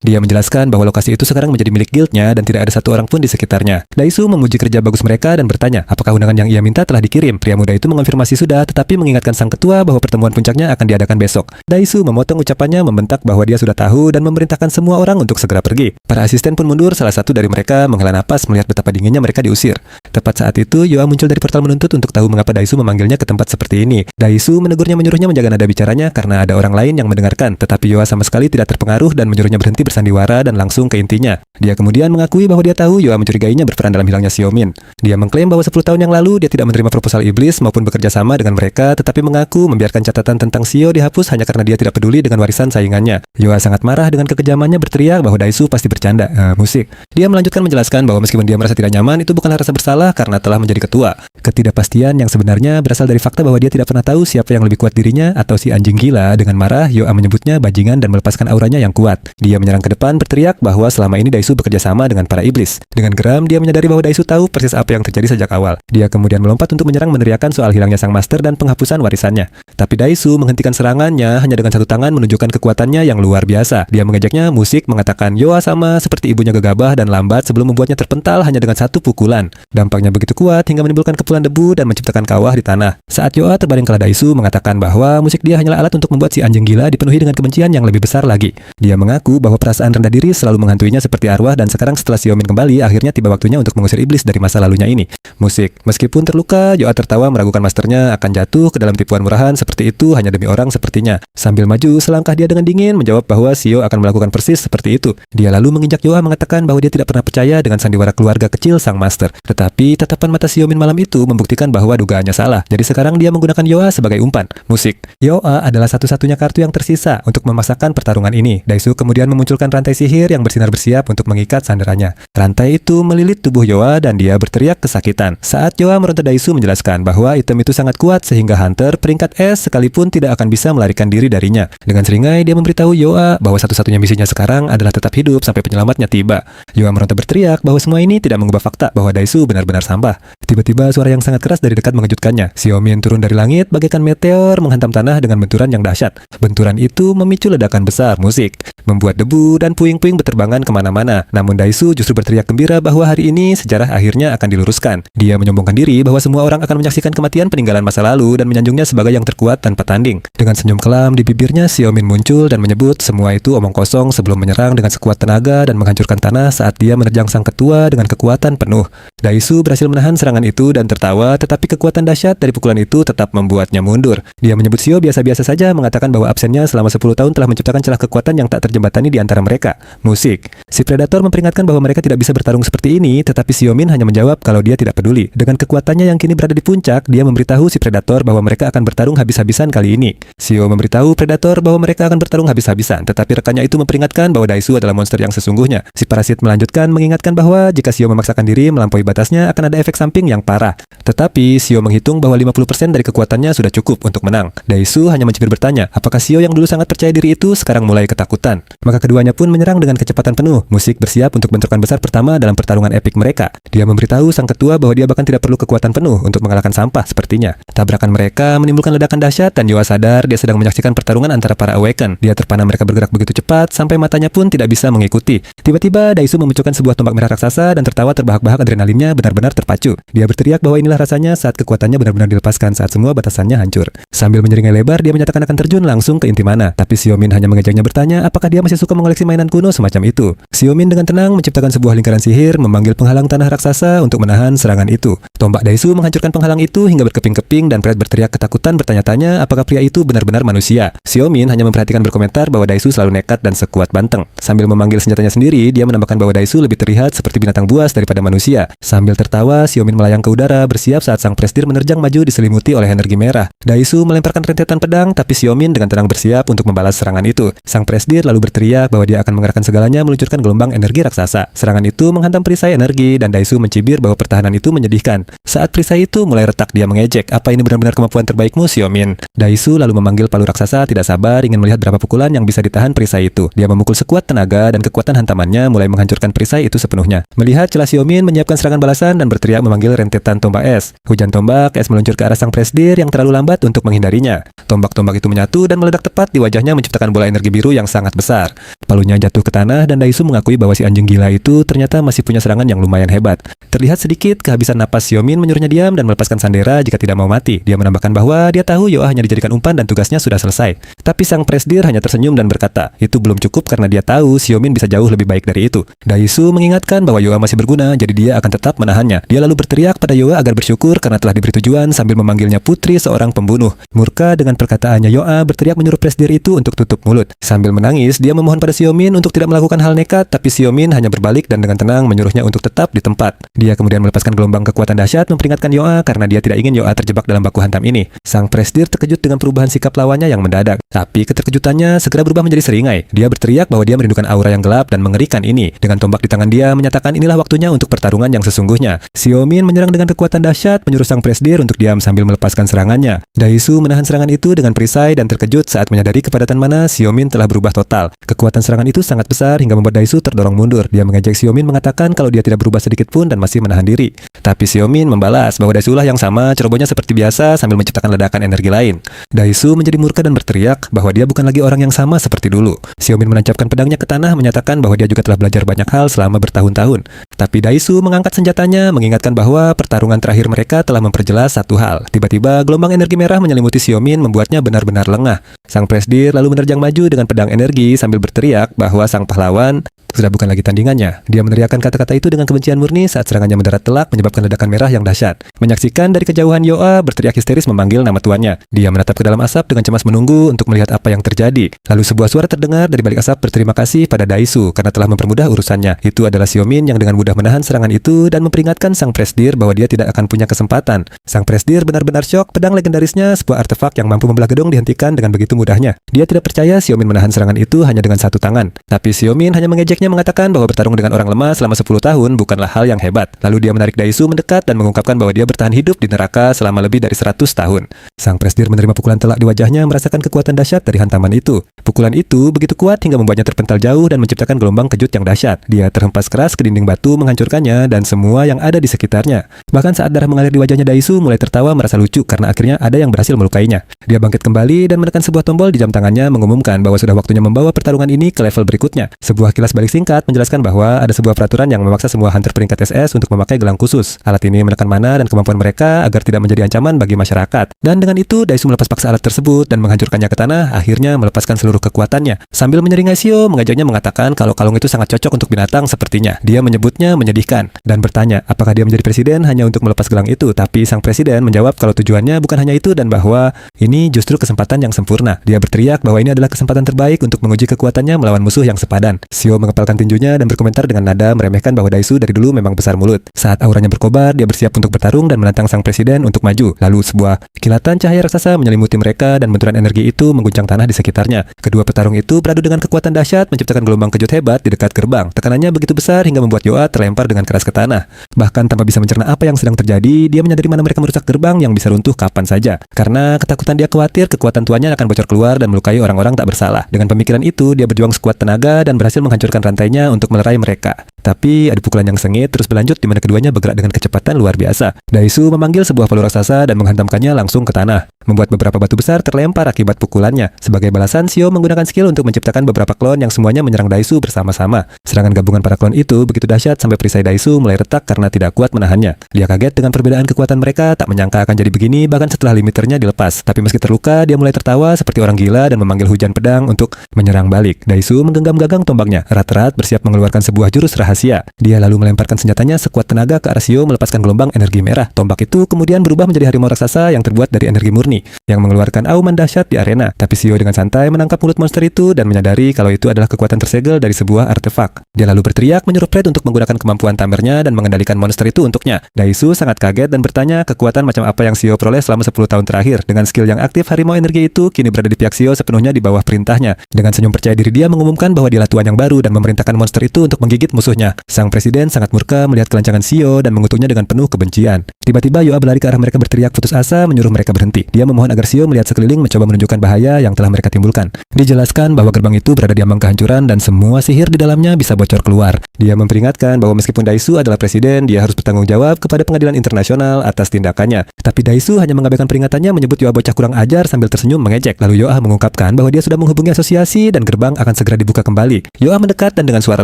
[SPEAKER 1] dia menjelaskan bahwa lokasi itu sekarang menjadi milik guildnya dan tidak ada satu orang pun di sekitarnya. Daisu memuji kerja bagus mereka dan bertanya apakah undangan yang ia minta telah dikirim. Pria muda itu mengonfirmasi sudah, tetapi mengingatkan sang ketua bahwa pertemuan puncaknya akan diadakan besok. Daisu memotong ucapannya, membentak bahwa dia sudah tahu dan memerintahkan semua orang untuk segera pergi. Para asisten pun mundur, salah satu dari mereka menghela napas melihat betapa dinginnya mereka diusir. Tepat saat itu, Yoa muncul dari portal menuntut untuk tahu mengapa Daisu memanggilnya ke tempat seperti ini. Daisu menegurnya menyuruhnya menjaga nada bicaranya karena ada orang lain yang mendengarkan, tetapi Yoa sama sekali tidak terpengaruh dan menyuruhnya berhenti bersandiwara dan langsung ke intinya. Dia kemudian mengakui bahwa dia tahu Yoa mencurigainya berperan dalam hilangnya Xiaomin. Dia mengklaim bahwa 10 tahun yang lalu dia tidak menerima proposal iblis maupun bekerja sama dengan mereka, tetapi mengaku membiarkan catatan tentang Xiao dihapus hanya karena dia tidak peduli dengan warisan saingannya. Yoa sangat marah dengan kekejamannya, berteriak bahwa Daisu pasti bercanda. Musik. Dia melanjutkan menjelaskan bahwa meskipun dia merasa tidak nyaman, itu bukanlah rasa bersalah karena telah menjadi ketua. Ketidakpastian yang sebenarnya berasal dari fakta bahwa dia tidak pernah tahu siapa yang lebih kuat dirinya atau si anjing gila. Dengan marah, Yoa menyebutnya bajingan dan melepaskan auranya yang kuat. Dia menyerang ke depan berteriak bahwa selama ini Daisu bekerja sama dengan para iblis. Dengan geram, dia menyadari bahwa Daisu tahu persis apa yang terjadi sejak awal. Dia kemudian melompat untuk menyerang meneriakan soal hilangnya sang master dan penghapusan warisannya. Tapi Daisu menghentikan serangannya hanya dengan satu tangan menunjukkan kekuatannya yang luar biasa. Dia mengejeknya. Musik mengatakan Yoa sama seperti ibunya gegabah dan lambat sebelum membuatnya terpental hanya dengan satu pukulan. Dampaknya begitu kuat hingga menimbulkan kepulan debu dan menciptakan kawah di tanah. Saat Yoa terbaring kalah, Daisu mengatakan bahwa musik dia hanyalah alat untuk membuat si anjing gila dipenuhi dengan kebencian yang lebih besar lagi. Dia mengaku bahwa perasaan rendah diri selalu menghantuinya seperti arwah dan sekarang setelah Xiaomin kembali, akhirnya tiba waktunya untuk mengusir iblis dari masa lalunya ini. Musik. Meskipun terluka, Yoa tertawa meragukan masternya akan jatuh ke dalam tipuan murahan seperti itu hanya demi orang sepertinya. Sambil maju selangkah, dia dengan dingin menjawab bahwa Xiao akan melakukan persis seperti itu. Dia lalu menginjak Yoa mengatakan bahwa dia tidak pernah percaya dengan sandiwara keluarga kecil sang master. Tetapi tatapan mata Xiaomin malam itu membuktikan bahwa dugaannya salah. Jadi sekarang dia menggunakan Yoa sebagai umpan. Musik. Yoa adalah satu-satunya kartu yang tersisa untuk memasakkan pertarungan ini. Daisu kemudian memunculkan rantai sihir yang bersinar bersiap untuk mengikat sandarannya. Rantai itu melilit tubuh Yoa dan dia berteriak kesakitan. Saat Yoa meronta, Daisu menjelaskan bahwa item itu sangat kuat sehingga hunter peringkat S sekalipun tidak akan bisa melarikan diri darinya. Dengan seringai dia memberitahu Yoa bahwa satu-satunya misinya sekarang adalah tetap hidup sampai penyelamatnya tiba. Yoa meronta berteriak bahwa semua ini tidak mengubah fakta bahwa Daisu benar-benar sampah. Tiba-tiba suara yang sangat keras dari dekat mengejutkannya. Xiaomin turun dari langit bagaikan meteor menghantam tanah dengan benturan yang dahsyat. Benturan itu memicu ledakan besar. Musik membuat debu dan puing-puing berterbangan kemana-mana. Namun Daisu justru berteriak gembira bahwa hari ini sejarah akhirnya akan diluruskan. Dia menyombongkan diri bahwa semua orang akan menyaksikan kematian peninggalan masa lalu dan menyanjungnya sebagai yang terkuat tanpa tanding. Dengan senyum kelam di bibirnya, Xiaomin muncul dan menyebut semua itu omong kosong sebelum menyerang dengan sekuat tenaga dan menghancurkan tanah saat dia menerjang sang ketua dengan kekuatan penuh. Daisu berhasil menahan serangan itu dan tertawa, tetapi kekuatan dahsyat dari pukulan itu tetap membuatnya mundur. Dia Dia menyebut Sio biasa-biasa saja, mengatakan bahwa absennya selama 10 tahun telah menciptakan celah kekuatan yang tak terjembatani di antara mereka. Musik. Si Predator memperingatkan bahwa mereka tidak bisa bertarung seperti ini, tetapi Xiaomin hanya menjawab kalau dia tidak peduli. Dengan kekuatannya yang kini berada di puncak, dia memberitahu si Predator bahwa mereka akan bertarung habis-habisan kali ini. Sio memberitahu Predator bahwa mereka akan bertarung habis-habisan, tetapi rekannya itu memperingatkan bahwa Daisu adalah monster yang sesungguhnya. Si parasit melanjutkan mengingatkan bahwa jika Sio memaksakan diri melampaui batasnya akan ada efek samping yang parah. Tetapi Sio menghitung bahwa 50% dari kekuatannya sudah cukup untuk menang. Daisu hanya mencibir bertanya, apakah Sio yang dulu sangat percaya diri itu sekarang mulai ketakutan. Maka keduanya pun menyerang dengan kecepatan penuh. Musik bersiap untuk bentrokan besar pertama dalam pertarungan epik mereka. Dia memberitahu sang ketua bahwa dia bahkan tidak perlu kekuatan penuh untuk mengalahkan sampah sepertinya. Tabrakan mereka menimbulkan ledakan dahsyat dan Yoa sadar dia sedang menyaksikan pertarungan antara para Awaken. Dia terpana mereka bergerak begitu cepat sampai matanya pun tidak bisa mengikuti. Tiba-tiba Daisu memunculkan sebuah tombak merah raksasa dan tertawa terbahak-bahak, adrenalinnya benar-benar terpacu. Dia berteriak bahwa inilah rasanya saat kekuatannya benar-benar dilepaskan saat semua batasannya hancur. Sambil menyeringai lebar, dia menyatakan akan terjun langsung ke inti mana. Tapi Xiaomin hanya mengejeknya bertanya apakah dia masih suka mengoleksi mainan kuno semacam itu. Xiaomin dengan tenang menciptakan sebuah lingkaran sihir, memanggil penghalang tanah raksasa untuk menahan serangan itu. Tombak Daisu menghancurkan penghalang itu hingga berkeping-keping dan Fred berteriak ketakutan bertanya-tanya apakah pria itu benar-benar manusia. Xiaomin hanya memperhatikan berkomentar bahwa Daisu selalu nekat dan sekuat banteng. Sambil memanggil senjatanya sendiri, dia menambahkan bahwa Daisu lebih terlihat seperti binatang buas daripada manusia. Sambil tertawa, Xiaomin melayang ke udara bersiap saat sang presdir menerjang maju diselimuti oleh energi merah. Daisu melemparkan rentetan pedang, tapi Xiaomin dengan tenang bersiap untuk membalas serangan itu. Sang presdir lalu berteriak bahwa dia akan mengerahkan segalanya meluncurkan gelombang energi raksasa. Serangan itu menghantam perisai energi dan Daisu mencibir bahwa pertahanan itu menyedihkan. Saat perisai itu mulai retak, dia mengejek, apa ini benar-benar kemampuan terbaikmu, Xiaomin? Daisu lalu memanggil palu raksasa, tidak sabar ingin melihat berapa pukulan yang bisa ditahan perisai itu. Dia memukul sekuat tenaga dan kekuatan hantamannya mulai menghancurkan perisai itu sepenuhnya. Melihat celah Xiaomin menyiapkan serangan balasan dan berteriak memanggil rentetan tombak es. Hujan tombak es meluncur ke arah sang presdir yang terlalu lambat untuk menghindarinya. Tombak-tombak itu menyatu dan meledak tepat di wajahnya menciptakan bola energi biru yang sangat besar. Palunya jatuh ke tanah dan Daisu mengakui bahwa si anjing gila itu ternyata masih punya serangan yang lumayan hebat. Terlihat sedikit kehabisan napas Xiaomin menyuruhnya diam dan melepaskan sandera jika tidak mau mati. Dia menambahkan bahwa dia tahu Yoa hanya dijadikan umpan dan tugasnya sudah selesai. Tapi sang presdir hanya tersenyum dan berkata, itu belum cukup karena dia tahu Xiaomin bisa jauh lebih baik dari itu. Daisu mengingatkan bahwa Yoa masih berguna, jadi dia akan tetap menahannya. Dia lalu berteriak pada Yoa agar bersyukur karena telah diberi tujuan sambil memanggilnya putri seorang pembunuh. Murka dengan perkataannya, Yoa berteriak menyuruh presdir itu untuk tutup mulut. Sambil menangis, dia memohon pada Xiaomin untuk tidak melakukan hal nekat, tapi Xiaomin hanya berbalik dan dengan tenang menyuruhnya untuk tetap di tempat. Dia kemudian melepaskan gelombang kekuatan dahsyat memperingatkan Yoa karena dia tidak ingin Yoa terjebak dalam baku hantam ini. Sang presdir terkejut dengan perubahan sikap lawannya yang mendadak. Tapi keterkejutannya segera berubah menjadi seringai. Dia berteriak bahwa dia merindukan aura yang gelap dan mengerikan ini. Dengan tombak di tangan dia menyatakan inilah waktunya untuk pertarungan yang sesungguhnya. Xiaomin menyerang dengan kekuatan dahsyat menyuruh sang presdir untuk diam sambil melepaskan serangannya. Daisu menahan serangan itu dengan perisai dan terkejut saat menyadari kepadatan mana Xiaomin telah berubah total. Kekuatan serangan itu sangat besar hingga membuat Daisu terdorong mundur. Dia mengejek Xiaomin mengatakan kalau dia tidak berubah sedikit pun dan masih menahan diri. Tapi Xiaomin membalas bahwa Daisu lah yang sama, cerobohnya seperti biasa sambil menciptakan ledakan energi lain. Daisu menjadi murka dan berteriak bahwa dia bukan lagi orang yang sama seperti dulu. Xiaomin menancapkan pedangnya ke tanah menyatakan bahwa dia juga telah belajar banyak hal selama bertahun-tahun. Tapi Daisu mengangkat senjatanya mengingatkan bahwa pertarungan terakhir mereka telah memperjelas satu hal. Tiba-tiba gelombang energi merah menyelimuti Xiaomin membuatnya benar-benar lengah. Sang presdir lalu menerjang maju dengan pedang energi sambil berteriak bahwa sang pahlawan sudah bukan lagi tandingannya. Dia meneriakkan kata-kata itu dengan kebencian murni saat serangannya mendarat telak menyebabkan ledakan merah yang dahsyat. Menyaksikan dari kejauhan, Yoa berteriak histeris memanggil nama tuannya. Dia menatap ke dalam asap dengan cemas menunggu untuk melihat apa yang terjadi. Lalu sebuah suara terdengar dari balik asap berterima kasih pada Daisu karena telah mempermudah urusannya. Itu adalah Xiaomin yang dengan mudah menahan serangan itu dan memperingatkan sang presdir bahwa dia tidak akan punya kesempatan. Sang presdir benar-benar syok. Pedang legendarisnya, sebuah artefak yang mampu membelah gedung, dihentikan dengan begitu mudahnya. Dia tidak percaya Xiaomin menahan serangan itu hanya dengan satu tangan. Tapi Xiaomin hanya mengejeknya mengatakan bahwa bertarung dengan orang lemah selama 10 tahun bukanlah hal yang hebat. Lalu dia menarik Daisu mendekat dan mengungkapkan bahwa dia bertahan hidup di neraka selama lebih dari 100 tahun. Sang presdir menerima pukulan telak di wajahnya merasakan kekuatan dahsyat dari hantaman itu. Pukulan itu begitu kuat hingga membuatnya terpental jauh dan menciptakan gelombang kejut yang dahsyat. Dia terhempas keras ke dinding batu menghancurkannya dan semua yang ada di sekitarnya. Bahkan saat darah mengalir di wajahnya, Daisu mulai tertawa merasa lucu karena akhirnya ada yang berhasil melukainya. Dia bangkit kembali dan menekan sebuah tombol di jam tangannya mengumumkan bahwa sudah waktunya membawa pertarungan ini ke level berikutnya. Sebuah kilas balik singkat menjelaskan bahwa ada sebuah peraturan yang memaksa semua hunter peringkat SS untuk memakai gelang khusus. Alat ini menekan mana dan kemampuan mereka agar tidak menjadi ancaman bagi masyarakat. Dan dengan itu, Daisu melepas paksa alat tersebut dan menghancurkannya ke tanah, akhirnya melepaskan seluruh kekuatannya. Sambil menyeringai Shio, mengajaknya mengatakan kalau kalung itu sangat cocok untuk binatang sepertinya. Dia menyebutnya menyedihkan dan bertanya apakah dia menjadi presiden hanya untuk melepas gelang itu. Tapi sang presiden menjawab kalau tujuannya bukan hanya itu dan bahwa ini justru kesempatan yang sempurna. Dia berteriak bahwa ini adalah kesempatan terbaik untuk menguji kekuatannya melawan musuh yang sepadan. Shio mengepalkan tinjunya dan berkomentar dengan nada meremehkan bahwa Daisu dari dulu memang besar mulut. Saat auranya berkobar, dia bersiap untuk bertarung dan menantang sang presiden untuk maju. Lalu sebuah kilatan cahaya raksasa menyelimuti mereka dan benturan energi itu mengguncang tanah di sekitarnya. Kedua petarung itu beradu dengan kekuatan dahsyat menciptakan gelombang kejut hebat di dekat gerbang. Tekanannya begitu besar hingga membuat Yoa terlempar dengan keras ke tanah. Bahkan tanpa bisa mencerna apa yang sedang terjadi, dia menyadari mana mereka merusak gerbang yang bisa runtuh kapan saja. Karena ketakutan dia khawatir kekuatan tuannya akan bocor keluar dan melukai orang-orang tak bersalah. Dengan pemikiran itu, dia berjuang sekuat tenaga dan berhasil menghancurkan rantainya untuk melerai mereka. Tapi ada pukulan yang sengit terus berlanjut di mana keduanya bergerak dengan kecepatan luar biasa. Daisu memanggil sebuah palu raksasa dan menghantamkannya langsung ke tanah, membuat beberapa batu besar terlempar akibat pukulannya. Sebagai balasan, Shio menggunakan skill untuk menciptakan beberapa klon yang semuanya menyerang Daisu bersama-sama. Serangan gabungan para klon itu begitu dahsyat sampai perisai Daisu mulai retak karena tidak kuat menahannya. Dia kaget dengan perbedaan kekuatan mereka, tak menyangka akan jadi begini bahkan setelah limiternya dilepas. Tapi meski terluka, dia mulai tertawa seperti orang gila dan memanggil hujan pedang untuk menyerang balik. Daisu menggenggam gagang tombaknya, erat-erat bersiap mengeluarkan sebuah jurus rahasia. Dia lalu melemparkan senjatanya sekuat tenaga ke arah Shio melepaskan gelombang energi merah. Tombak itu kemudian berubah menjadi harimau raksasa yang terbuat dari energi murni, yang mengeluarkan auman dahsyat di arena. Tapi Shio dengan santai menangkap mulut monster itu dan menyadari kalau itu adalah kekuatan tersegel dari sebuah artefak. Dia lalu berteriak menyuruh Fred untuk menggunakan kemampuan tamernya dan mengendalikan monster itu untuknya. Daisu sangat kaget dan bertanya kekuatan macam apa yang Shio peroleh selama 10 tahun terakhir. Dengan skill yang aktif, harimau energi itu kini berada di pihak Shio sepenuhnya di bawah perintahnya. Dengan senyum percaya diri, dia mengumumkan bahwa dia tuan yang baru dan memerintahkan monster itu untuk menggigit musuhnya. Sang presiden sangat murka melihat kelancangan Shio dan mengutuknya dengan penuh kebencian. Tiba-tiba Yoa berlari ke arah mereka berteriak putus asa menyuruh mereka berhenti. Dia memohon agar Shio melihat sekeliling mencoba menunjukkan bahaya yang telah mereka timbulkan. Dijelaskan bahwa gerbang itu berada di ambang kehancuran dan semua sihir di dalamnya bisa bocor keluar. Dia memperingatkan bahwa meskipun Daisu adalah presiden, dia harus bertanggung jawab kepada pengadilan internasional atas tindakannya. Tapi Daisu hanya mengabaikan peringatannya, menyebut Yoa bocah kurang ajar sambil tersenyum mengejek. Lalu Yoa mengungkapkan bahwa dia sudah menghubungi asosiasi dan gerbang akan segera dibuka kembali. Yoa mendekat dan dengan suara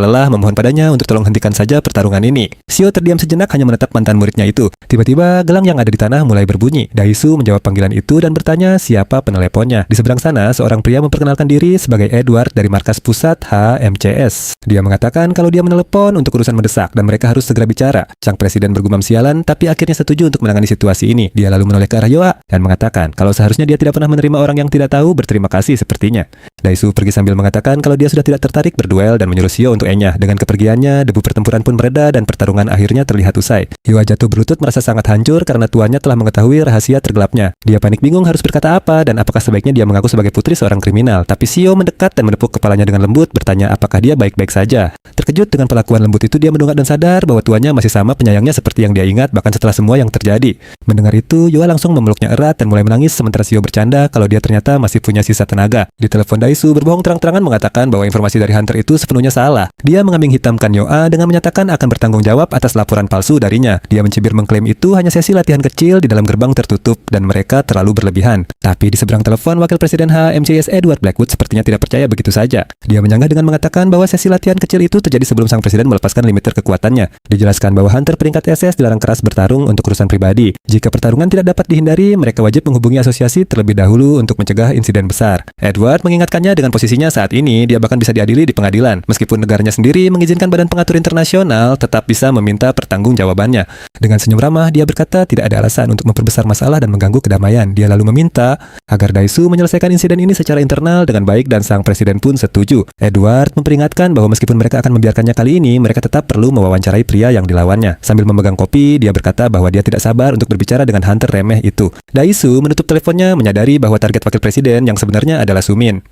[SPEAKER 1] lelah memohon padanya untuk tolong hentikan saja pertarungan ini. Shio terdiam sejenak hanya menatap mantan muridnya itu. Tiba-tiba gelang yang ada di tanah mulai berbunyi. Daisu menjawab panggilan itu dan bertanya siapa peneleponnya. Di seberang sana, seorang pria memperkenalkan diri sebagai Edward dari markas pusat HMCS. Dia mengatakan kalau dia menelepon untuk urusan mendesak dan mereka harus segera bicara. Sang presiden bergumam sialan, tapi akhirnya setuju untuk menangani situasi ini. Dia lalu menoleh ke arah Yoa dan mengatakan kalau seharusnya dia tidak pernah menerima orang yang tidak tahu berterima kasih sepertinya. Daisu pergi sambil mengatakan kalau dia sudah tidak tertarik berduel dan menyuruh Shio untuk enyah. Dengan kepergiannya, debu pertempuran pun mereda dan pertarungan akhirnya terlihat usai. Yoa jatuh berlutut merasa sangat hancur karena tuannya telah mengetahui rahasia tergelapnya. Dia panik bingung harus berkata apa dan apakah sebaiknya dia mengaku sebagai putri seorang kriminal. Tapi Shio mendekat dan menepuk kepalanya dengan lembut bertanya apakah dia baik-baik saja. Terkejut dengan perlakuan lembut itu, dia mendongak dan sadar bahwa tuannya masih sama penyayangnya seperti yang dia ingat bahkan setelah semua yang terjadi. Mendengar itu, Yoa langsung memeluknya erat dan mulai menangis sementara Shio bercanda kalau dia ternyata masih punya sisa tenaga. Di telepon, Daisu berbohong terang-terangan mengatakan bahwa informasi dari Hunter itu sepenuhnya salah. Dia mengambing hitamkan Yoa dengan menyatakan akan bertanggung jawab atas laporan palsu darinya. Dia mencibir mengklaim itu hanya sesi latihan kecil di dalam gerbang tertutup dan mereka terlalu berlebihan. Tapi di seberang telepon, Wakil Presiden HMCS Edward Blackwood sepertinya tidak percaya begitu saja. Dia menyanggah dengan mengatakan bahwa sesi latihan kecil itu terjadi sebelum sang presiden melepaskan limiter kekuatannya. Dijelaskan bahwa Hunter peringkat SS dilarang keras bertarung untuk urusan pribadi. Jika pertarungan tidak dapat dihindari, mereka wajib menghubungi asosiasi terlebih dahulu untuk mencegah insiden besar. Edward mengingatkannya dengan posisinya saat ini, dia bahkan bisa diadili di pengadilan. Meskipun negaranya sendiri mengizinkan Badan Pengatur Internasional, tetap bisa meminta pertanggungjawabannya. Dengan senyum ramah, dia berkata tidak ada alasan untuk memperbesar masalah dan mengganggu kedamaian. Dia lalu meminta agar Daisu menyelesaikan insiden ini secara internal dengan baik dan sang presiden pun setuju. Edward memperingatkan bahwa meskipun mereka akan membiarkannya kali ini, mereka tetap perlu mewawancarai pria yang dilawannya. Sambil memegang kopi, dia berkata bahwa dia tidak sabar untuk berbicara dengan Hunter remeh itu. Daisu menutup teleponnya menyadari bahwa target wakil presiden yang sebenarnya adalah Sumin.